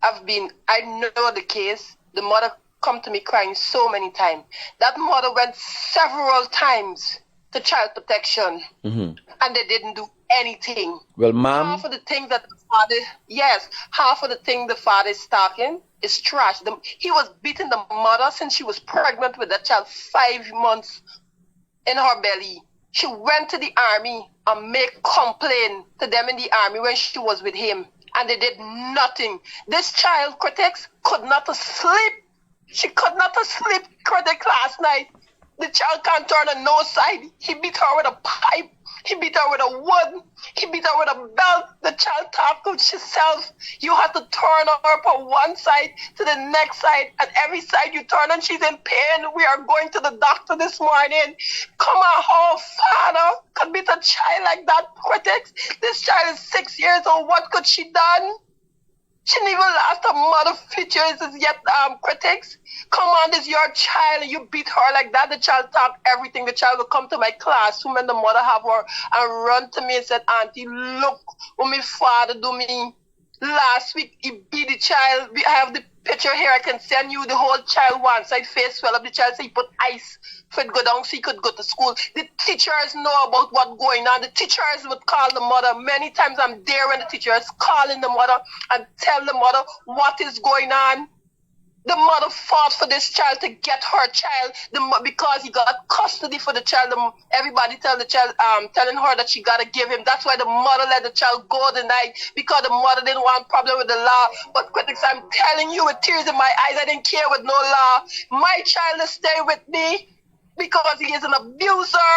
I know the case. The mother come to me crying so many times. That mother went several times to child protection, and they didn't do anything. Well, ma'am. Half of the things that the father is talking is trash. He was beating the mother since she was pregnant with that child 5 months in her belly. She went to the army and made complaint to them in the army when she was with him, and they did nothing. This child, critics, could not sleep. She could not sleep, critic, last night. The child can't turn on no side. He beat her with a pipe. He beat her with a wood. He beat her with a belt. The child talked to herself. You have to turn her from one side to the next side. And every side you turn and she's in pain. We are going to the doctor this morning. Come on, how father could beat a child like that, critics? This child is 6 years old. What could she done? She didn't even lost her mother features as yet, critics. Come on, this is your child, and you beat her like that. The child talk everything. The child will come to my classroom and the mother have her and run to me and said, Auntie, look what my father do me. Last week, he beat the child. I have the picture here. I can send you the whole child one side face swell up. The child say he put ice for it go down so he could go to school. The teachers know about what's going on. The teachers would call the mother. Many times I'm there when the teacher is calling the mother and tell the mother what is going on. The mother fought for this child to get her child because he got custody for the child. Everybody tell the child, telling her that she gotta give him. That's why the mother let the child go the night, because the mother didn't want problem with the law. But critics, I'm telling you with tears in my eyes, I didn't care with no law. My child is staying with me because he is an abuser.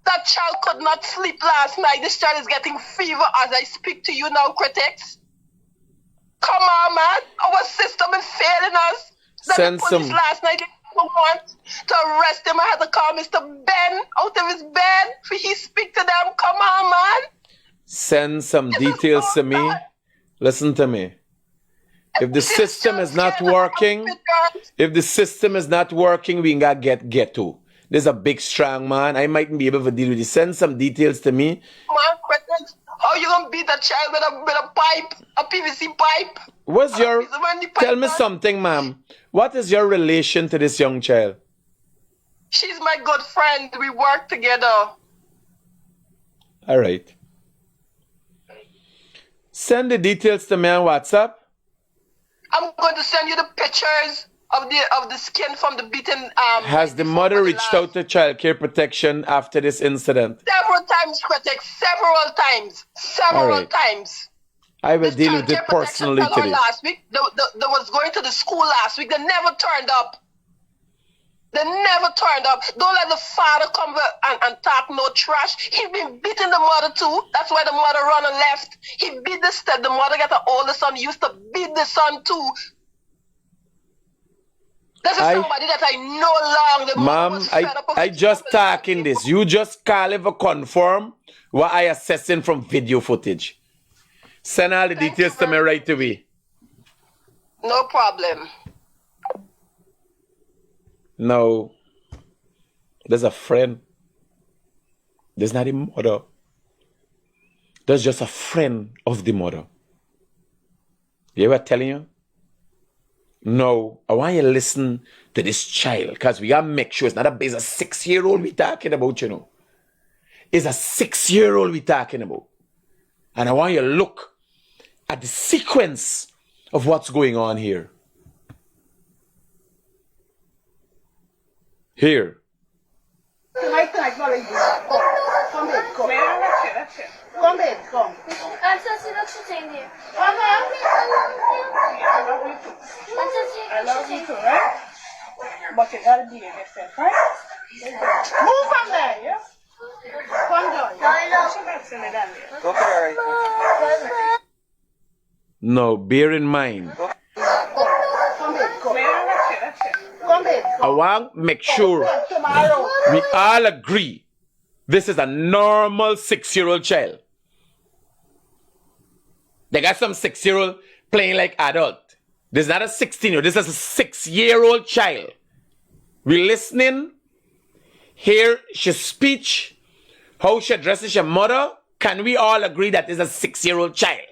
That child could not sleep last night. This child is getting fever as I speak to you now, critics. Come on, man. Our system is failing us. The police last night didn't want to arrest him. I had to call Mr. Ben out of his bed for he speak to them. Come on, man. Send some details to me. Listen to me. If the system is not working, we gotta get to. There's a big strong man. I mightn't be able to deal with it. Send some details to me. Man, critics. How you gonna beat a child with a pipe, a PVC pipe? Tell me something, ma'am. What is your relation to this young child? She's my good friend. We work together. All right. Send the details to me on WhatsApp. I'm going to send you the pictures of the skin from the beaten. Has the mother reached out to child care protection after this incident? Several times, critics. Several times. Several times. I will deal with it personally today. Last week, they was going to the school last week. They never turned up. Don't let the father come and talk no trash. He been beating the mother too. That's why the mother run and left. He beat the mother got an older son. He used to beat the son too. This is somebody that I know long. Ma'am, I just talking this. You just call it for confirm what I assessing from video footage. Send all the details to me right away. No problem. No. There's a friend. There's not a mother. There's just a friend of the mother. You ever telling you? No, I want you to listen to this child, because we gotta make sure it's not it's a 6-year-old we talking about, you know. It's a 6-year-old we talking about. And I want you to look at the sequence of what's going on here. Here. Tonight, no, lady. Come, babe, come. That's it. Come, babe, come. I'm so sorry to change it. Come, babe. I love you too. I love you too, right? But you gotta behave yourself, right? Move from there, yeah? Come down. Go for it. No, bear in mind. Come, babe, come. That's it. Come, babe, I want to make sure we all agree this is a normal 6-year-old child. They got some 6-year-old playing like adult. This is not a 16-year-old. This is a 6-year-old child. We listening, hear her speech, how she addresses her mother. Can we all agree that this is a 6-year-old child?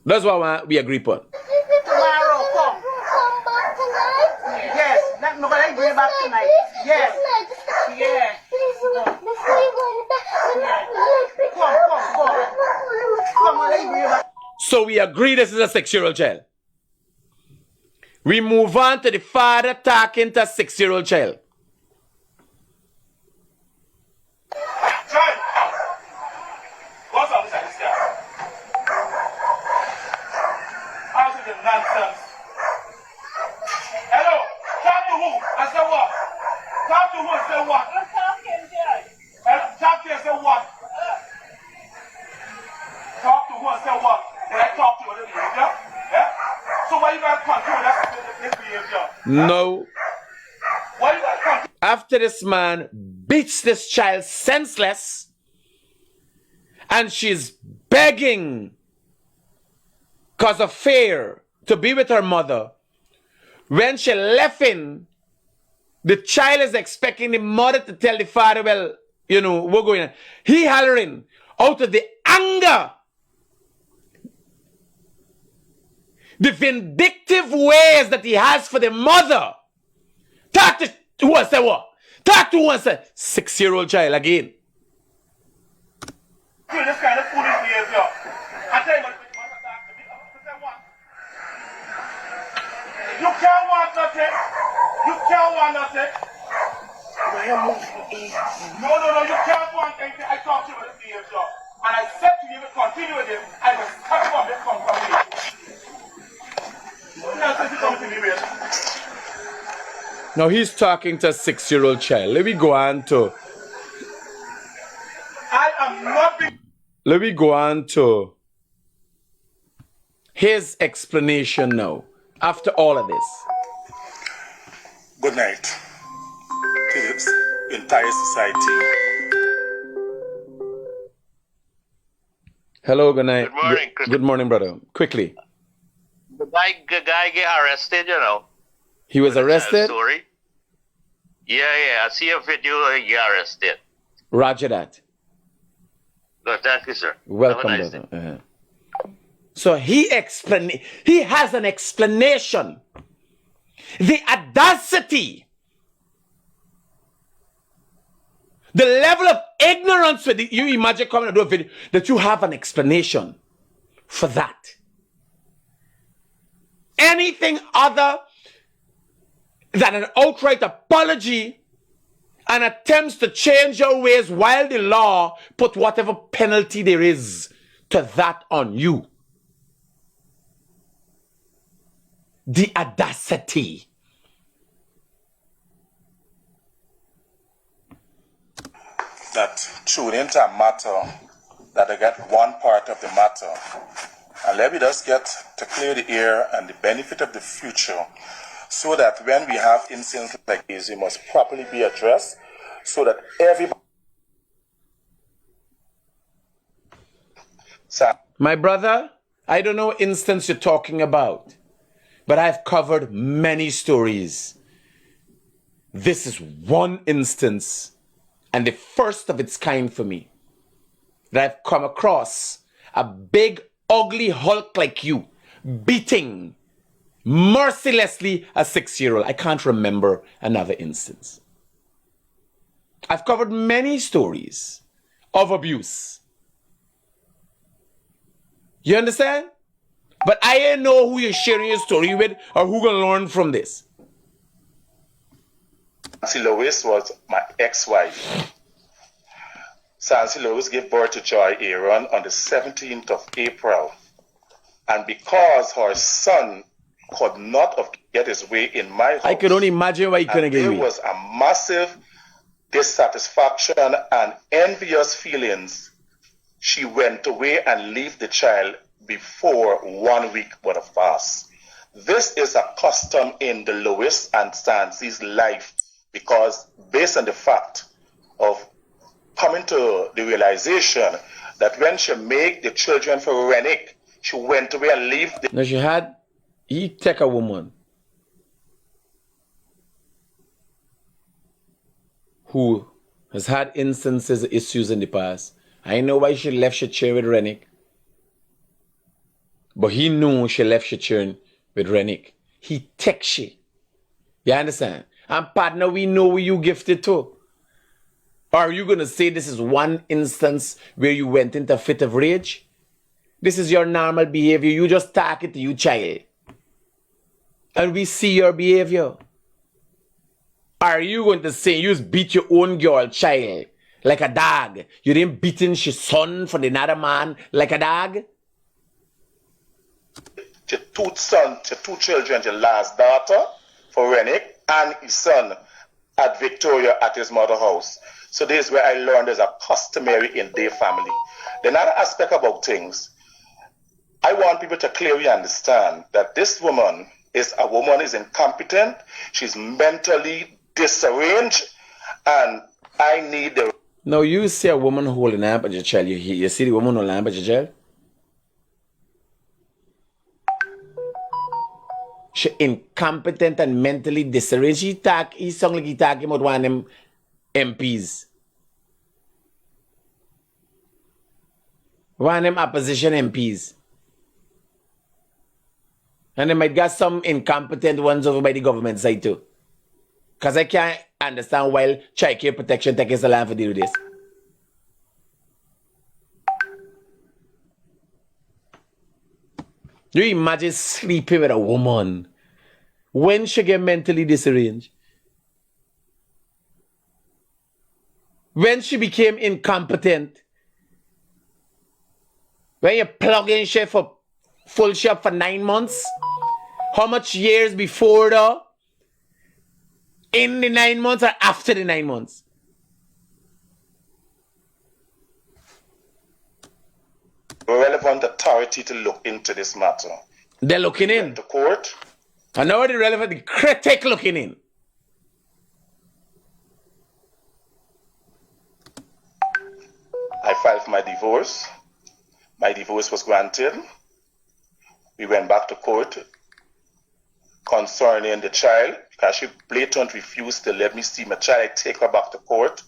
That's what we agree upon. Tomorrow, come. Come back tonight. Yes, nobody bring back tonight. Yes. Yeah. Come on, let me bring back. So we agree this is a 6-year-old child. We move on to the father talking to a 6-year-old child. Child, what's up with this guy? How's it the nonsense? Hello, talk to who? I said what? Talk to who and say what? I'm talking, Jay. Talk to you and say what? Talk to who and say what? Did I talk to you with this behavior? Yeah? So why you gotta control this behavior? No. Why you gotta control? After this man beats this child senseless, and she's begging because of fear to be with her mother, when she left in, the child is expecting the mother to tell the father, well, you know, we're going on. He hollering out of the anger, the vindictive ways that he has for the mother. Talk to who and say what? Talk to who and say 6-year-old child again. This kind of foolish behavior. I tell you what, you can't want nothing. You can't want nothing. No, you can't want anything. I talked to you with this behavior. And I said to you, if you continue with it, I will cut you off this conversation. Now, since you come to me with. Now he's talking to a 6-year-old child. Let me go on to. I am not being. Let me go on to his explanation now, after all of this. Good night to this entire society. Hello, good night. Good morning, Chris. Good morning, brother. Quickly. The guy get arrested, you know. He was arrested? Story. Yeah, I see a video, he get arrested. Roger that. Good, thank you, sir. Welcome, Have a nice brother. day. So he has an explanation. The audacity, the level of ignorance with you imagine coming to do a video that you have an explanation for that. Anything other than an outright apology and attempts to change your ways while the law put whatever penalty there is to that on you. The audacity. That tune into a matter, that they get one part of the matter. And let me just get to clear the air and the benefit of the future, so that when we have incidents like this, it must properly be addressed, so that everybody. My brother, I don't know what instance you're talking about, but I've covered many stories This is one instance, and the first of its kind for me, that I've come across a big, ugly Hulk like you beating mercilessly a 6-year-old. I can't remember another instance. I've covered many stories of abuse. You understand? But I don't know who you're sharing your story with or who gonna learn from this. Nancy Lewis was my ex-wife. Nancy Lewis gave birth to Joy Aaron on the 17th of April. And because her son could not get his way in my house, I could only imagine why he couldn't get away. There was a massive dissatisfaction and envious feelings. She went away and left the child before 1 week but a fast. This is a custom in the Lewis and Stancy's life, because based on the fact of coming to the realization that when she made the children for Renick, she went away and left the... Now he take a woman who has had instances of issues in the past. I know why she left her chair with Renick, but he knew she left her chair with Renick. He take she. You understand? And partner, we know where you gifted to. Or are you going to say this is one instance where you went into a fit of rage? This is your normal behavior. You just talk it to you, child. And we see your behavior. Are you going to say you just beat your own girl, child, like a dog? You didn't beating your son for another man like a dog? Your two children, your last daughter for Renick, and his son at Victoria at his mother's house. So this is where I learned there's a customary in their family. The other aspect about things, I want people to clearly understand that this woman is incompetent, she's mentally disarranged, and I need the... Now you see a woman holding up at your child, you see the woman holding up at your child? She incompetent and mentally disarranged. He sound like he talking about one of them MPs. One of them opposition MPs. And they might got some incompetent ones over by the government side too. Because I can't understand why child care protection takes so long to deal with this. You imagine sleeping with a woman when she get mentally disarranged? When she became incompetent? When you plug in she for full shop for 9 months? How much years before though? In the 9 months or after the 9 months? Relevant authority to look into this matter. They're looking in. To court. I know the relevant, the critic looking in. I filed for my divorce. My divorce was granted. We went back to court concerning the child, because she blatantly refused to let me see my child. I take her back to court.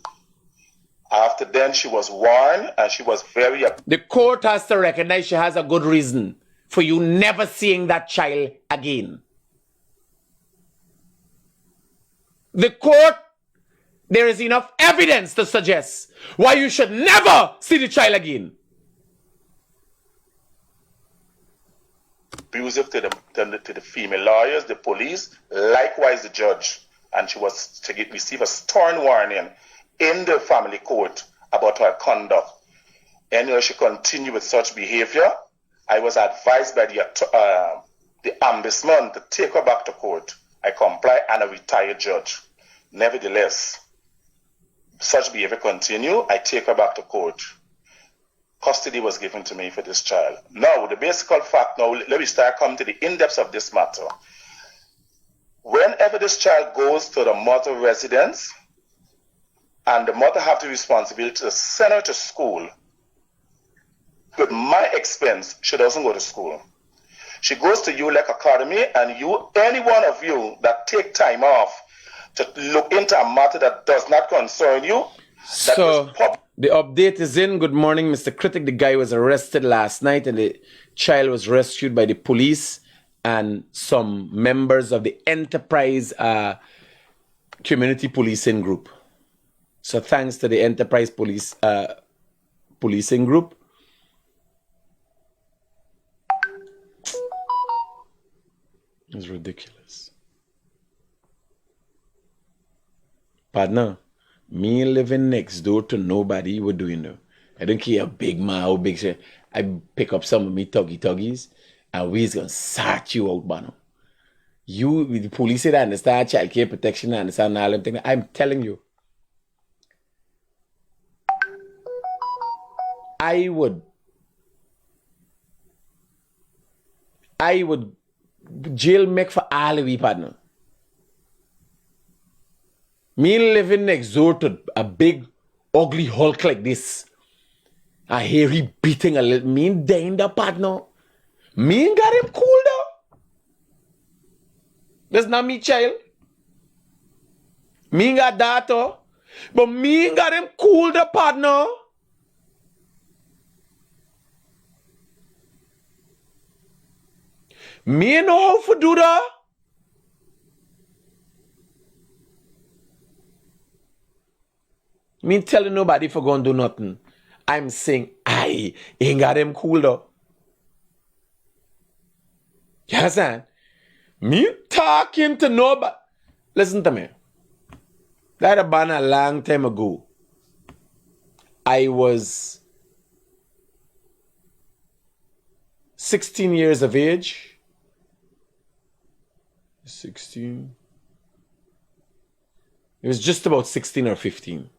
After then, she was warned, and she was very... The court has to recognize she has a good reason for you never seeing that child again. The court, there is enough evidence to suggest why you should never see the child again. Abusive to the female lawyers, the police, likewise the judge. And she was to receive a stern warning in the family court about her conduct. And she continued with such behavior. I was advised by the ombudsman to take her back to court. I complied, and a retired judge. Nevertheless, such behavior continued. I take her back to court. Custody was given to me for this child. Now, the basic fact, now let me start coming to the in-depth of this matter. Whenever this child goes to the mother residence, and the mother have the responsibility to send her to school, with my expense, she doesn't go to school. She goes to ULEC Academy, and any one of you that take time off to look into a matter that does not concern you. So the update is in. Good morning, Mr. Critic. The guy was arrested last night and the child was rescued by the police and some members of the Enterprise community policing group. So thanks to the Enterprise policing group. It's ridiculous. Partner, me living next door to nobody, what do you know? I don't care how big man, how big shit. I pick up some of me tuggies and we's gonna sort you out, man. You, the police that understand child care protection, understand all them things. I'm telling you. I would jail make for all of we, partner. Me living next door to a big, ugly Hulk like this. I hear he beating a little. Me dying the partner. Me got him cool though. That's not me child. Me got daughter. But me got him cool the partner. Me know how to do that. Me telling nobody for going to do nothing. I'm saying I ain't got him cool though. You understand? Me talking to nobody. Listen to me. That happened a long time ago. I was 16 years of age. 16. It was just about 16 or 15.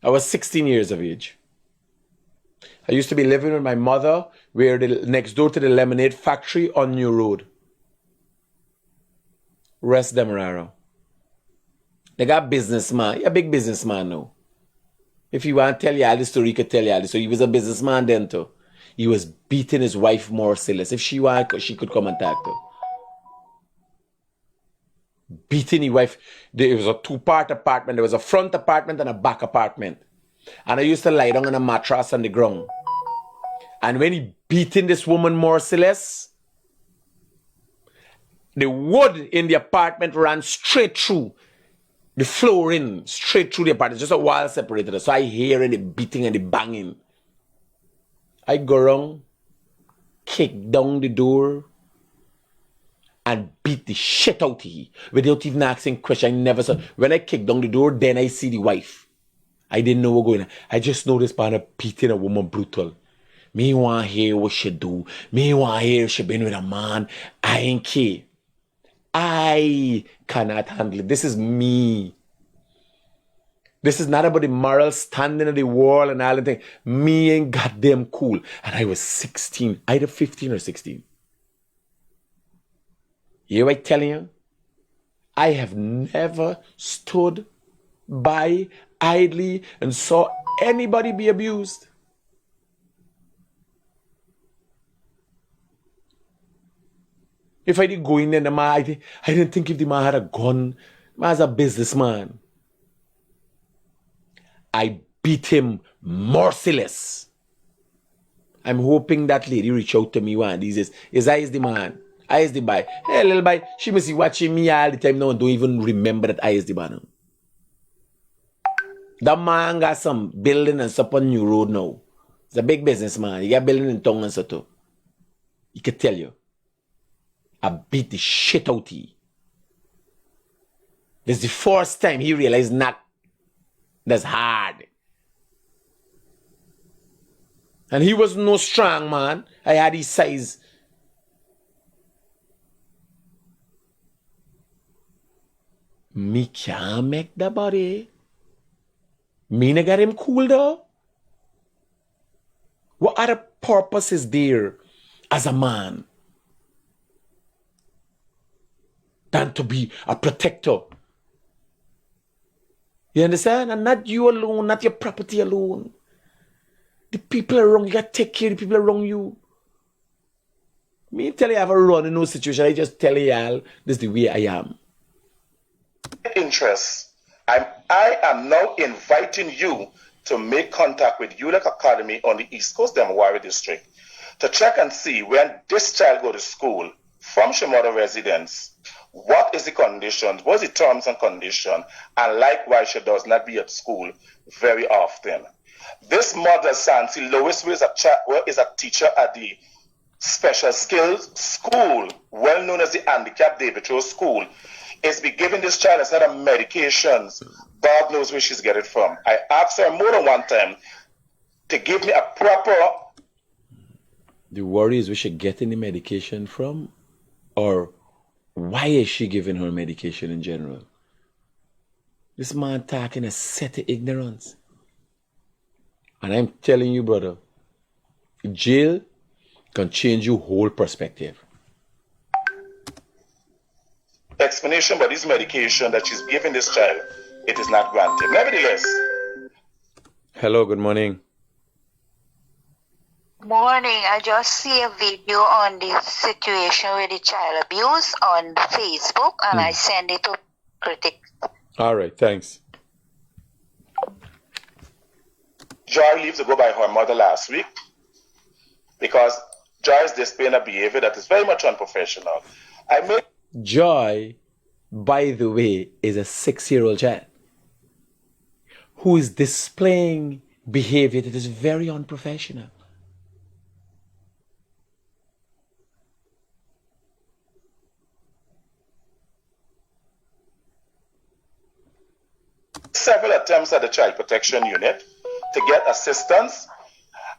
I was 16 years of age. I used to be living with my mother next door to the lemonade factory on New Road. Rest them raro. They got businessman. You're a big businessman now. If you want to tell you all the story, you could tell you all the story. He was a businessman then too. He was beating his wife merciless. If she wanted, she could come and talk to. Beating his wife. There was a two-part apartment. There was a front apartment and a back apartment. And I used to lie down on a mattress on the ground. And when he beating this woman merciless, the wood in the apartment ran straight through the flooring, straight through the apartment. Just a wall separated us. So I hear the beating and the banging. I go around, kick down the door, and beat the shit out of him without even asking questions. I never saw. When I kick down the door, then I see the wife. I didn't know what going on. I just know this partner beating a woman brutal. Me want to hear what she do. Me want to hear she been with a man. I ain't care. I cannot handle it. This is me. This is not about the moral standing of the wall and all that thing. Me ain't goddamn cool. And I was 16, either 15 or 16. You know what I'm telling you? I have never stood by idly and saw anybody be abused. If I didn't go in there, I didn't think if the man had a gun. Man was a businessman. I beat him merciless. I'm hoping that lady reach out to me one of these days. Is I is the man. I is the boy. Hey, little boy, she must be watching me all the time now and don't even remember that I is the man. That man got some building and stuff on New Road now. He's a big businessman. He got building in town and stuff too. He could tell you. I beat the shit out of him. This is the first time he realized that's hard. And he was no strong man. I had his size. Me can't make the body. Me not got him cool though. What other purpose is there as a man than to be a protector? You understand? And not you alone, not your property alone. The people around you, got to take care of the people around you. Me tell you I have a run in no situation. I just tell y'all this is the way I am. Interest. I am now inviting you to make contact with ULEC Academy on the East Coast, Demawari District, to check and see when this child go to school from her mother residence, what is the conditions, what is the terms and conditions, and likewise she does not be at school very often. This mother, Sansi Lois, who is a teacher at the special skills school, well known as the Handicap David Rowe School, is be giving this child a set of medications. God knows where she's getting it from. I asked her more than one time to give me a proper... The worry is where she getting the medication from, or why is she giving her medication in general? This man talking a set of ignorance. And I'm telling you, brother, jail can change your whole perspective. Explanation about this medication that she's giving this child, it is not granted. Nevertheless. Hello, good morning. Morning. I just see a video on the situation with the child abuse on Facebook, and I send it to Critic. All right, thanks. Joy leaves to go by her mother last week because Joy is displaying a behavior that is very much unprofessional. Joy, by the way, is a 6-year-old child who is displaying behavior that is very unprofessional. Several attempts at the Child Protection Unit to get assistance,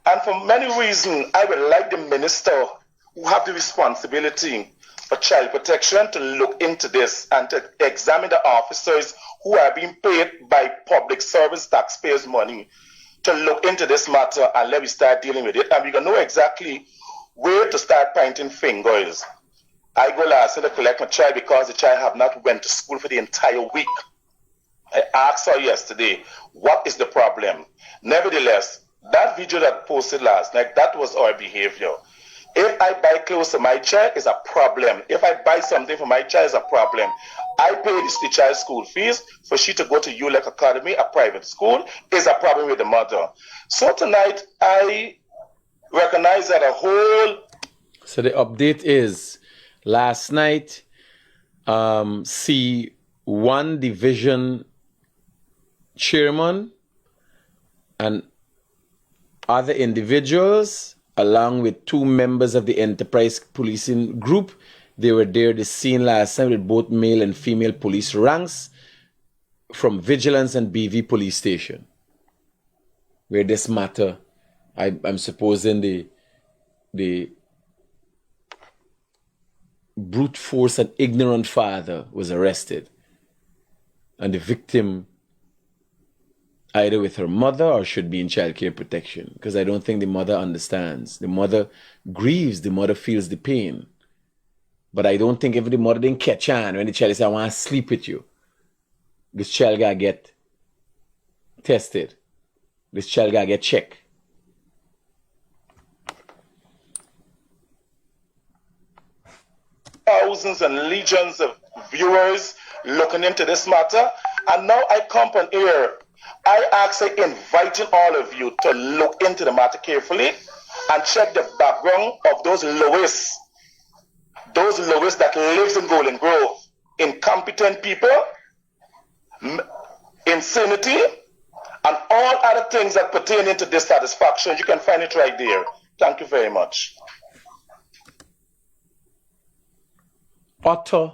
and for many reasons, I would like the minister who have the responsibility for child protection to look into this and to examine the officers who are being paid by public service taxpayers' money to look into this matter, and let me start dealing with it, and we can know exactly where to start pointing fingers. I go last year to collect my child because the child have not went to school for the entire week. I asked her yesterday, what is the problem? Nevertheless, that video that posted last night, that was our behavior. If I buy clothes to my child, it's a problem. If I buy something for my child, it's a problem. I pay the child's school fees for she to go to ULEC Academy, a private school, is a problem with the mother. So tonight, I recognize that a whole... So the update is, last night, C1 Division Chairman and other individuals, along with 2 members of the Enterprise Policing Group, they were there at the scene last night with both male and female police ranks from Vigilance and BV Police Station, where this matter, I'm supposing the brute force and ignorant father was arrested, and the victim either with her mother or should be in child care protection, because I don't think the mother understands. The mother grieves, the mother feels the pain. But I don't think if the mother didn't catch on when the child says, I want to sleep with you, this child got to get tested. This child got to get checked. Thousands and legions of viewers looking into this matter, and now I come on here. I actually inviting all of you to look into the matter carefully and check the background of those Lois that lives in Golden Grove, incompetent people, insanity, and all other things that pertain into dissatisfaction. You can find it right there. Thank you very much. Utter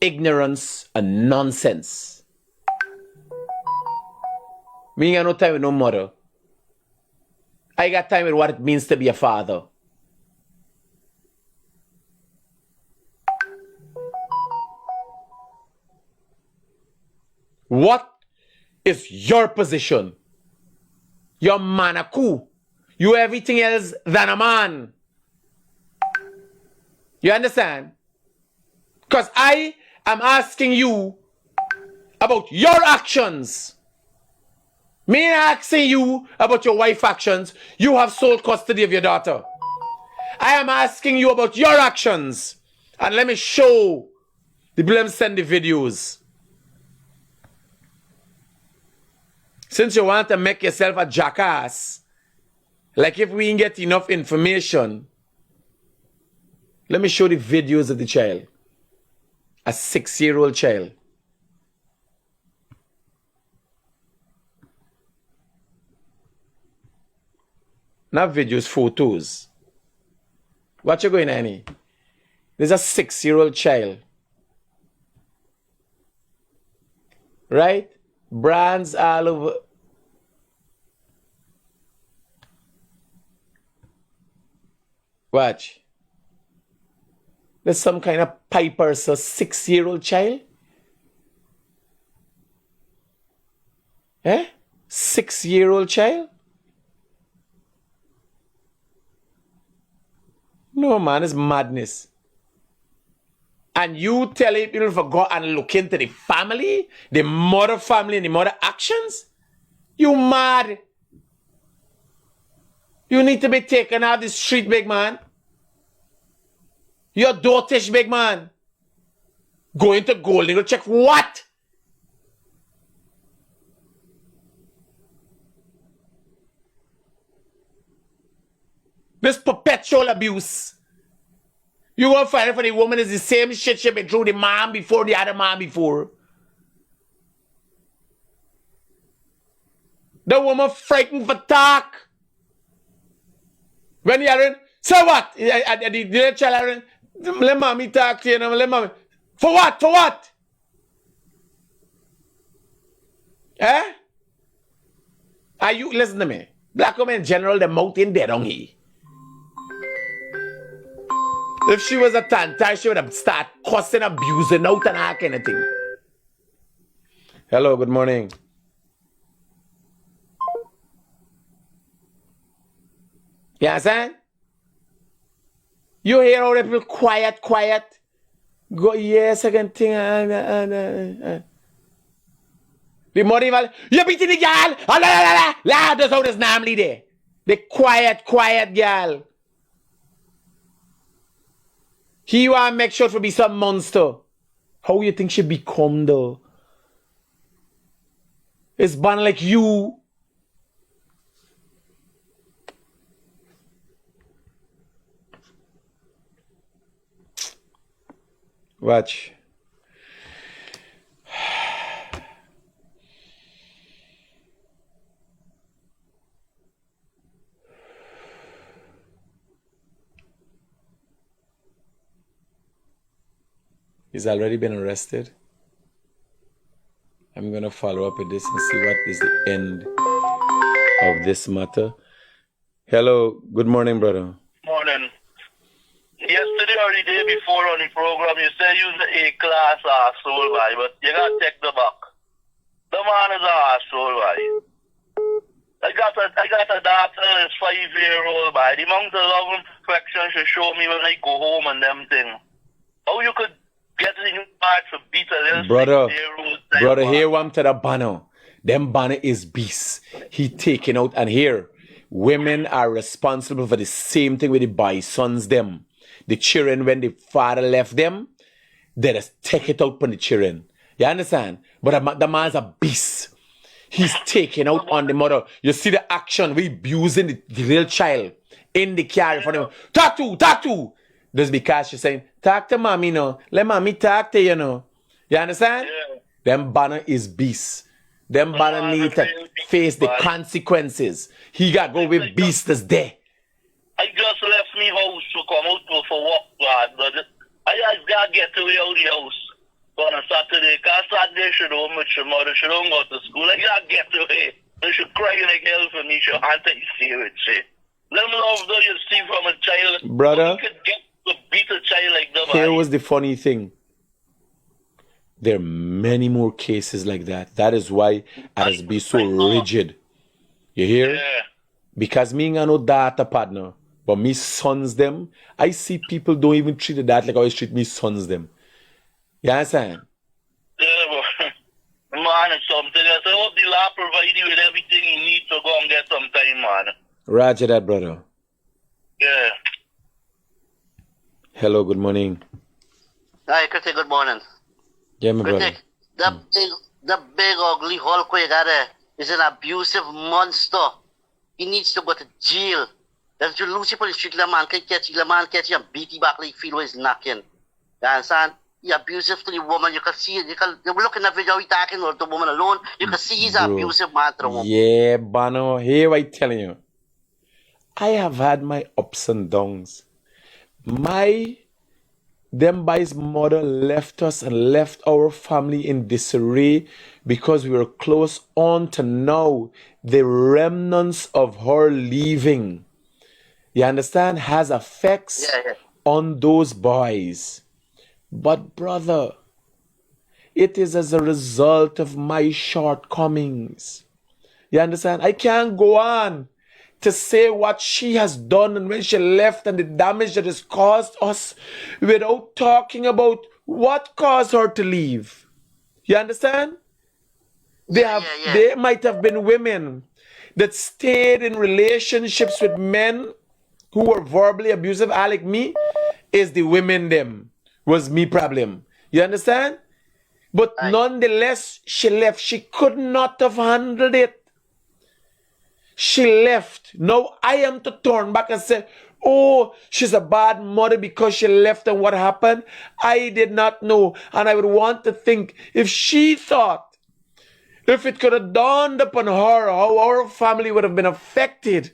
ignorance and nonsense. Me ain't got no time with no mother. I got time with what it means to be a father. What is your position? You're manaku. You everything else than a man. You understand? Because I am asking you about your actions. Me asking you about your wife's actions. You have sole custody of your daughter. I am asking you about your actions. And let me show the blame send the videos. Since you want to make yourself a jackass, like if we didn't get enough information, let me show the videos of the child. A 6-year-old child. Not videos, photos. What you going on here? There's a 6-year-old child. Right? Brands all over. Watch. There's some kind of piper, so 6-year-old child. Eh? 6-year-old child? No, man, it's madness. And you telling people to go and look into the family, the mother family and the mother actions? You mad? You need to be taken out of the street, big man. You're dotish, big man. Going to gold digger check what? This perpetual abuse. You gonna find it for the woman is the same shit she been through the man before, the other man before. The woman frightened for talk. When you are in, so what? The child, let mommy talk to you, let mommy. For what? For what? Eh? Are you, listen to me. Black women in general, the mouth in there, don't he? If she was a tanta, she would have started cussing, abusing out and all kind of thing. Hello, good morning. You understand? You hear all the people quiet. Go, yes, second thing. The mother even, you beating the girl. Oh, la, that's how there's normally there. The quiet girl. He want to make sure to be some monster. How you think she become though? It's born like you. Watch. He's already been arrested. I'm going to follow up with this and see what is the end of this matter. Hello, good morning, brother. Morning. Yesterday or the day before on the program, you said you was an A-class asshole, boy, but you got to take the back. The man is an asshole, boy. I got a daughter that's 5-year-old, boy. The amount of love and perfection she show me when I go home and them things. How you could get in your heart to beat a little 6-year-old brother, here one to the banner. Them banner is beast. He taken out, and here, women are responsible for the same thing with the boy sons them. The children, when the father left them, they just take it out on the children. You understand? But the man's a beast. He's taking out on the mother. You see the action, we abusing the real child in the car in front of him. Talk to. Just because she's saying, talk to mommy, no. Let mommy talk to you, no. You understand? Yeah. Them banner is beast. Them banner need to face the consequences. He got to go with beast that's there. I just left me house to come out for work, but I just got to get away out of the house on a Saturday. Because Saturday she don't meet your mother, she don't go to school. I got to get away. And she crying like hell for me. She want to see it. Them love though you see from a child. Brother, you could get to beat a child like that. Here was the funny thing. There are many more cases like that. That is why I has be so rigid. You hear? Yeah. Because me ain't no data partner. But me sons them, I see people don't even treat that like I always treat me sons them. You understand? Yeah, but man, it's something. I say, hope the law provide you with everything you need to go and get some time, man. Roger that, brother. Yeah. Hello, good morning. Hi, Critic, good morning. Yeah, my brother. Critic, the big ugly Hulk you got there is an abusive monster. He needs to go to jail. If you lose for the street, the man can catch you and beat you back like you feel he's knocking. You understand? He abusive to the woman. You can see it. You look in the video he's talking to the woman alone. You can see he's an Bro. abusive man to the woman. Yeah, Bano. Here I telling you. I have had my ups and downs. Them boy's mother left us and left our family in disarray because we were close on to now. The remnants of her leaving, you understand, has effects on those boys. But brother, it is as a result of my shortcomings. You understand? I can't go on to say what she has done and when she left and the damage that has caused us without talking about what caused her to leave. You understand? They might have been women that stayed in relationships with men who were verbally abusive. Like me, is the women them was me problem. You understand? But nonetheless, she left. She could not have handled it. She left. Now I am to turn back and say, oh, she's a bad mother because she left and what happened? I did not know. And I would want to think if she thought, if it could have dawned upon her how our family would have been affected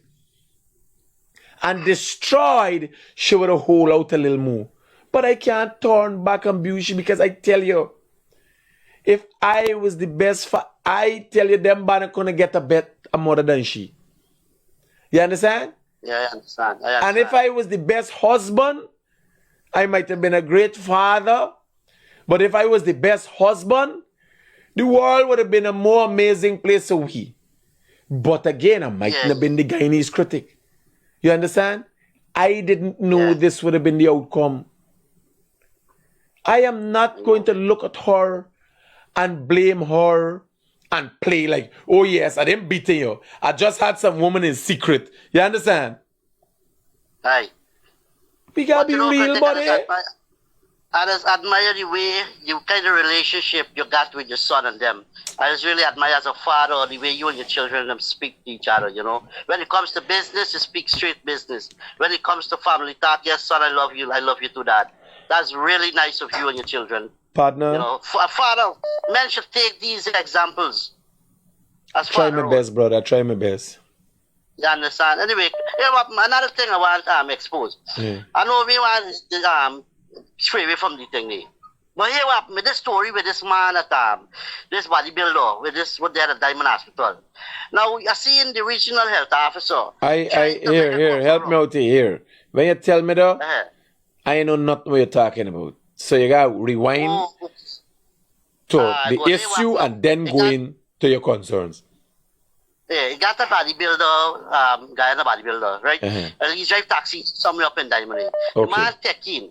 and destroyed, she would have hold out a little more. But I can't turn back on Bushy because I tell you, if I was the best, I tell you, them banana gonna get a mother than she. You understand? Yeah, I understand. And if I was the best husband, I might have been a great father. But if I was the best husband, the world would have been a more amazing place to be. But again, I might have been the Guyanese critic. You understand? I didn't know this would have been the outcome. I am not going to look at her and blame her and play like, oh yes, I didn't beat you. I just had some woman in secret. You understand? Aye. We gotta be real, buddy. I just admire the way you kind of relationship you got with your son and them. I just really admire as a father the way you and your children them speak to each other, you know. When it comes to business, you speak straight business. When it comes to family talk, yes, son, I love you too, Dad. That's really nice of you and your children. Partner. You know, father, men should take these examples. Try my best, brother. Try my best. You understand? Anyway, another thing I want to expose. Yeah. I know we want stray away from the thing there. But here what with this story with this man at this bodybuilder with the Diamond Hospital. Now I see in the regional health officer. Here, help me out here. When you tell me though, I know not what you're talking about. So you gotta rewind to the issue and then go in to your concerns. Yeah, he got a bodybuilder, guy in a bodybuilder, right? And he drive taxi somewhere up in Diamond. Okay. The man take in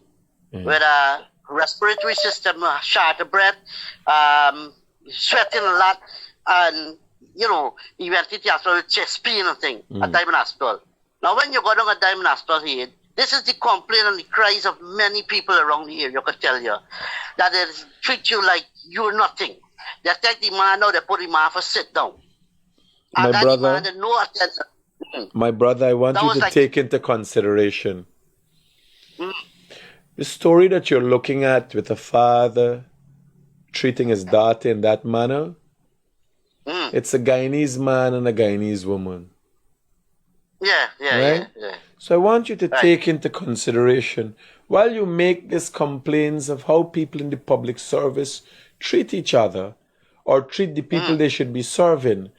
with a respiratory system, short of breath, sweating a lot, and you know, he went to the hospital with chest pain and thing at Diamond Hospital. Now when you go down at Diamond Hospital here, this is the complaint and the cries of many people around the area, I can tell you, that they treat you like you're nothing. They take the man out, they put him off and sit down. And my brother, I want you to take into consideration the story that you're looking at with a father treating his daughter in that manner. It's a Guyanese man and a Guyanese woman. Yeah. So I want you to take into consideration, while you make these complaints of how people in the public service treat each other or treat the people they should be serving,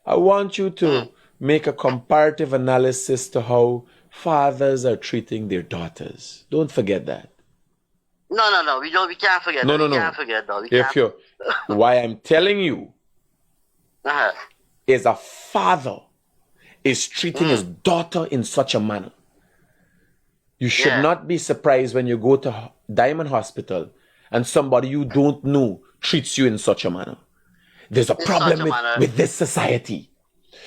I want you to make a comparative analysis to how fathers are treating their daughters. Don't forget that. No. We can't forget that. We can't forget that. Why I'm telling you is a father is treating his daughter in such a manner. You should not be surprised when you go to Diamond Hospital and somebody you don't know treats you in such a manner. There's a problem with this society.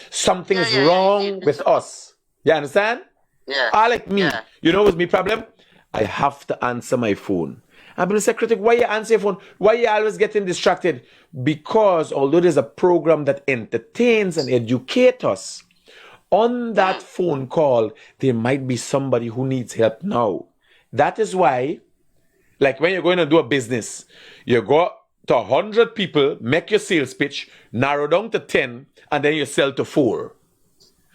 Something is wrong with us. You understand? Yeah. I like me. You know what's my problem? I have to answer my phone. And people say, Critic, why you answer your phone? Why you always getting distracted? Because although there's a program that entertains and educates us, on that phone call, there might be somebody who needs help now. That is why, like when you're going to do a business, you go to 100 people, make your sales pitch, narrow down to 10, and then you sell to 4.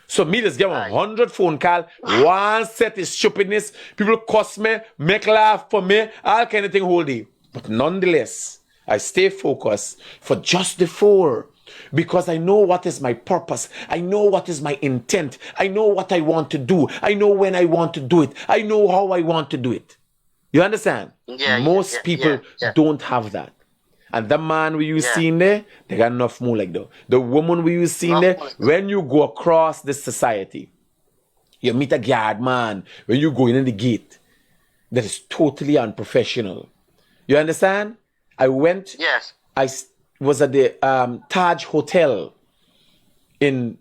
So me just give 100 phone call, one set is stupidness, people cuss me, make laugh for me, all kind of thing whole day. But nonetheless, I stay focused for just the 4 because I know what is my purpose. I know what is my intent. I know what I want to do. I know when I want to do it. I know how I want to do it. You understand? Most people don't have that. And the man we use seeing there, they got enough more like that. The woman we use seeing there, when you go across this society, you meet a guard man, when you go in the gate, that is totally unprofessional. You understand? I went, I was at the Taj Hotel in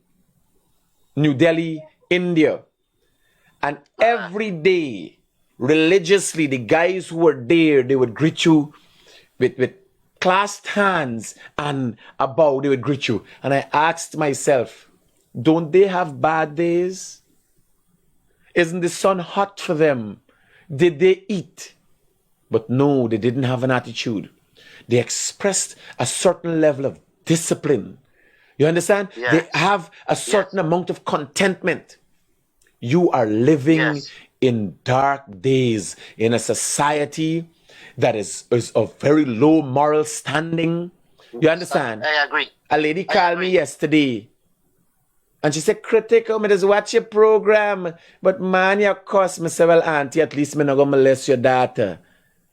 New Delhi, India. And every day, religiously, the guys who were there, they would greet you with clasped hands and a bow, they would greet you. And I asked myself, don't they have bad days? Isn't the sun hot for them? Did they eat? But no, they didn't have an attitude. They expressed a certain level of discipline. You understand? They have a certain amount of contentment. You are living in dark days in a society that is of very low moral standing. You understand? I agree. A lady called me yesterday and she said, Critic, I just watch your program, but man, you cuss me. Say, well, auntie, at least me not gonna molest your daughter.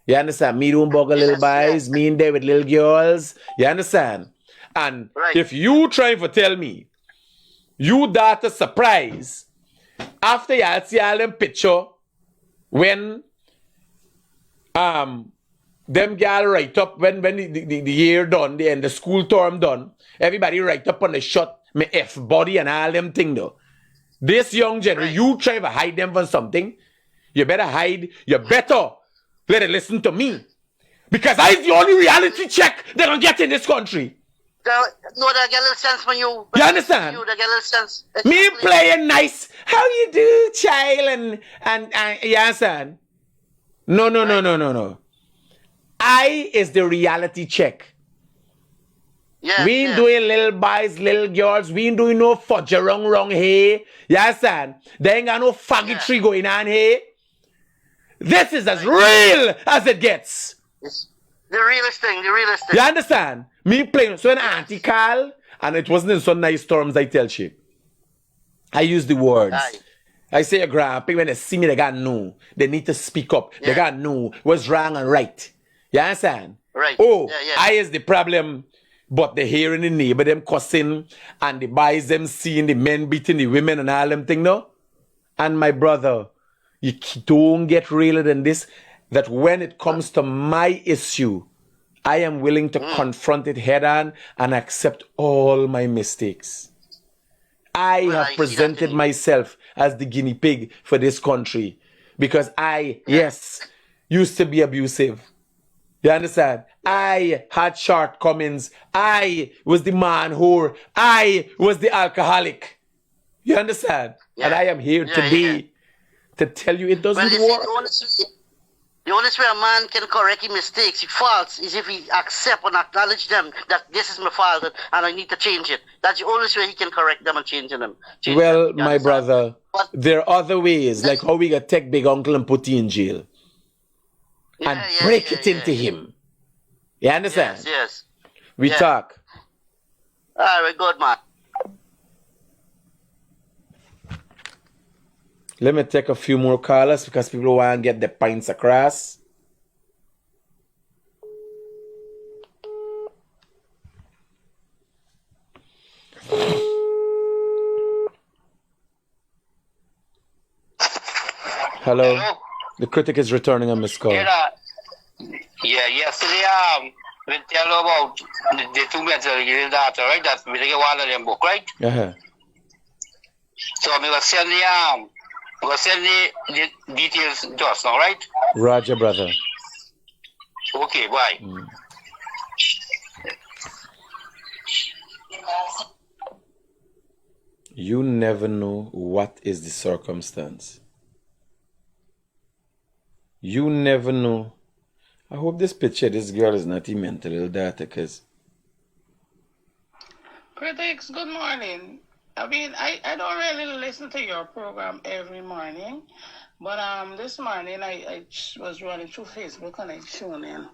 You understand? Me don't bug a little boys, me in there with little girls. You understand? And if you trying to tell me you daughter surprise after you see all them picture when them gal write up when the year done, the school term done, everybody write up on the shot, me F body and all them thing though. This young generation, you try to hide them from something, you better hide, you better let it listen to me. Because I'm the only reality check they're gonna get in this country. No, they get a little sense when you... You understand? They get a little sense. Me playing nice, how you do, child, and you understand? No. I is the reality check. We ain't doing little boys, little girls. We ain't doing no fudge wrong here. You understand? There ain't got no faggotry going on here. This is as real as it gets. It's the realest thing, You understand? Me playing. So when auntie call, and it wasn't in some nice terms I tell she, I use the words. I say, grandpa, when they see me, they got know. They need to speak up. They got know what's wrong and right. You understand? Right. Oh, I is the problem, but they hearing the neighbor, them cussing, and the boys, them seeing the men beating the women and all them thing, no? And my brother, you don't get realer than this, that when it comes to my issue, I am willing to confront it head on and accept all my mistakes. I have presented myself as the guinea pig for this country because I, used to be abusive. You understand? I had shortcomings. I was the man whore. I was the alcoholic. You understand? And I am here today to tell you it doesn't work. The only way a man can correct his mistakes, his faults, is if he accept and acknowledge them that this is my fault and I need to change it. That's the only way he can correct them and change them. My brother, there are other ways, like how we got take big uncle and put him in jail. And break it into him. You understand? Yes. We talk. All right, good man. Let me take a few more callers because people want to get the points across. Hello. The critic is returning a missed call. Yesterday, we tell about the 2 mental data, right? That we take one of them book, right? Uh-huh. So we was sending We'll send the details to us now, right? Roger, brother. Okay, bye. You never know what is the circumstance. You never know. I hope this picture, this girl is not even mentally data, because... Critics, good morning. I mean, I don't really listen to your program every morning, but this morning I was running through Facebook and I tuned in.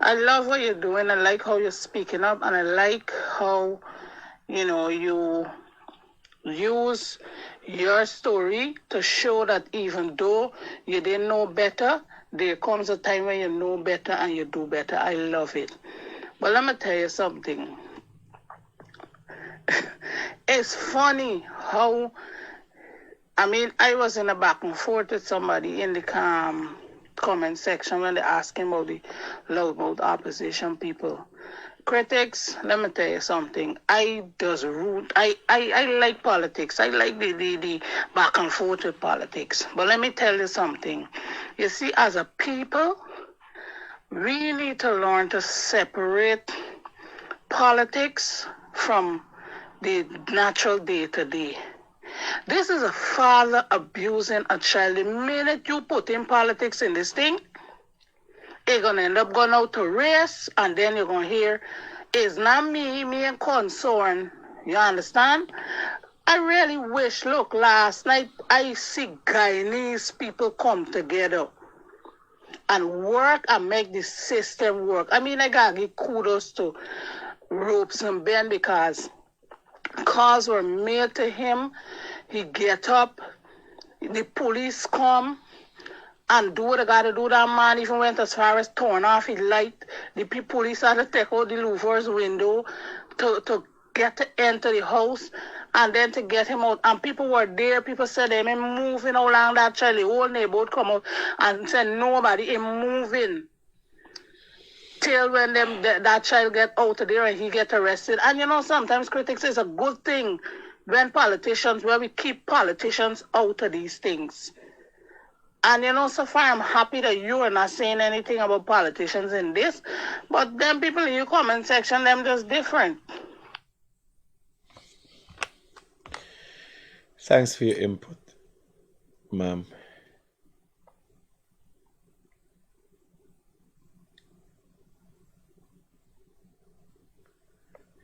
I love what you're doing. I like how you're speaking up, and I like how, you use your story to show that even though you didn't know better, there comes a time when you know better and you do better. I love it. But let me tell you something. It's funny how, I was in a back and forth with somebody in the comment section when they asked him about the loudmouth opposition people. Critics, let me tell you something. I like politics. I like the back and forth with politics. But let me tell you something. You see, as a people, we need to learn to separate politics from the natural day-to-day. This is a father abusing a child. The minute you put in politics in this thing, it's going to end up going out to race, and then you're going to hear, it's not me and concern. You understand? I really wish, look, last night I see Guyanese people come together and work and make the system work. I got to give kudos to Ropes and Ben, because calls were made to him. He get up, the police come and do what they got to do. That man even went as far as turn off his light. The police had to take out the louver's window to get to enter the house and then to get him out. And people were there. People said they ain't moving along that child. The whole neighborhood come out and said nobody ain't moving till when that child get out of there and he get arrested. And sometimes critics is a good thing when we keep politicians out of these things. And so far I'm happy that you are not saying anything about politicians in this, but them people in your comment section, them just different. Thanks for your input, ma'am.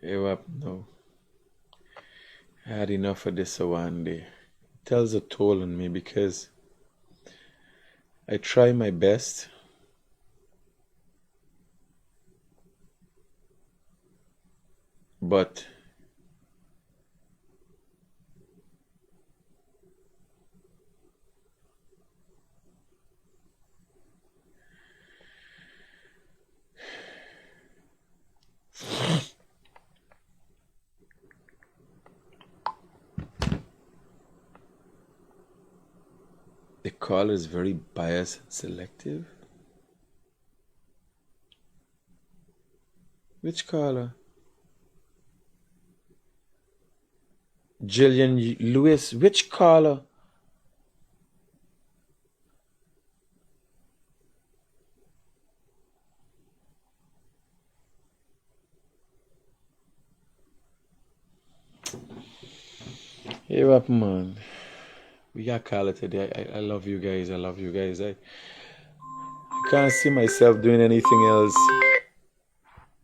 No. I had enough of this one day. It tells a toll on me because I try my best, but the caller is very biased and selective. Which caller? Jillian Lewis, which caller? Hey, up, man. We got caller today. I love you guys. I love you guys. I can't see myself doing anything else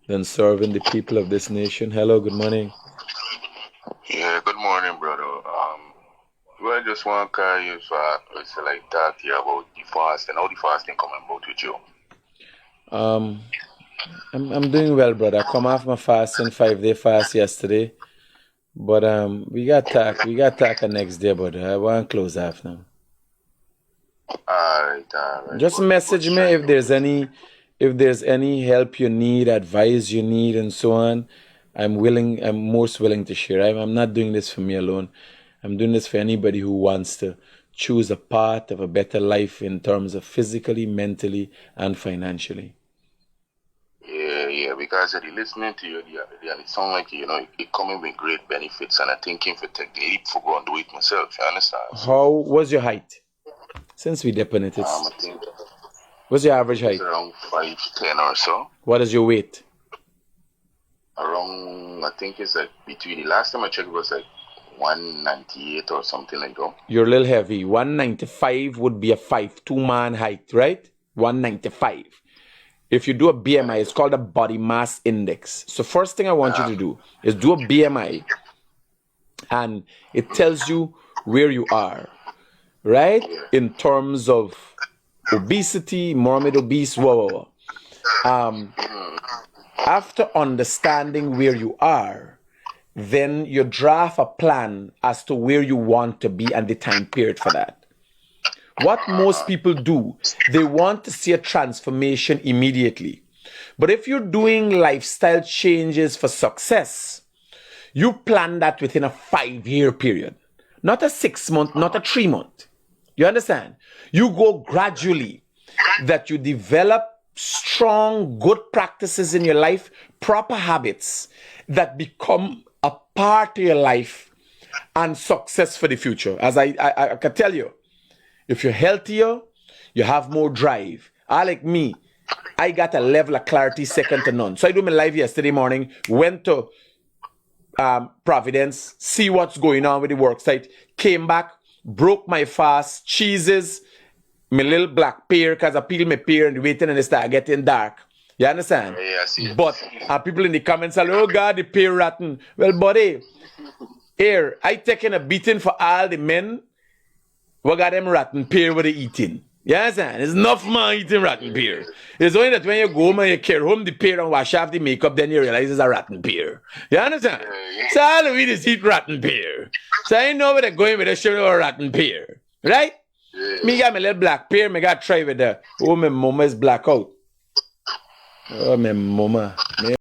than serving the people of this nation. Hello, good morning. Yeah, good morning, brother. I just want to call you so like talk to you about the fasting. How the fasting coming about with you? I'm doing well, brother. I come off my fasting 5-day fast yesterday. But we got talk the next day, but I want to close off now. All right. Just message me if there's any help you need, advice you need, and so on. I'm most willing to share. I'm not doing this for me alone. I'm doing this for anybody who wants to choose a path of a better life in terms of physically, mentally, and financially. Yeah. Yeah, because listening to you, it sounds like, it coming with great benefits, and I'm thinking for take the leap for go and do it myself, you understand? How was your height? Since we dip in it, I think what's your average height? around 5'10" or so. What is your weight? Around, I think it's like between, the last time I checked it was like 198 or something like that. You're a little heavy. 195 would be a 5'2" man height, right? 195. If you do a BMI, it's called a body mass index. So first thing I want you to do is do a BMI, and it tells you where you are, right? In terms of obesity, morbid obese, after understanding where you are, then you draft a plan as to where you want to be and the time period for that. What most people do, they want to see a transformation immediately. But if you're doing lifestyle changes for success, you plan that within a 5-year period, not a 6 month, not a 3 month. You understand? You go gradually, that you develop strong, good practices in your life, proper habits that become a part of your life and success for the future. As I can tell you, if you're healthier, you have more drive. Like me, I got a level of clarity second to none. So I do my live yesterday morning, went to Providence, see what's going on with the work site, came back, broke my fast, cheeses, my little black pear, because I peel my pear and waiting and it start getting dark. You understand? Yeah, I see it. But people in the comments are like, oh God, the pear rotten. Well, buddy, here, I taking a beating for all the men who got them rotten pear what they eating. You understand? There's enough man eating rotten pear. It's only that when you go home and you carry home the pear and wash off the makeup, then you realize it's a rotten pear. You understand? So all of it is eat rotten pear. So I know where they're going with a show of a rotten pear. Right? Me got my little black pear, me got try with the, oh, my mama is black out. Oh, my mama.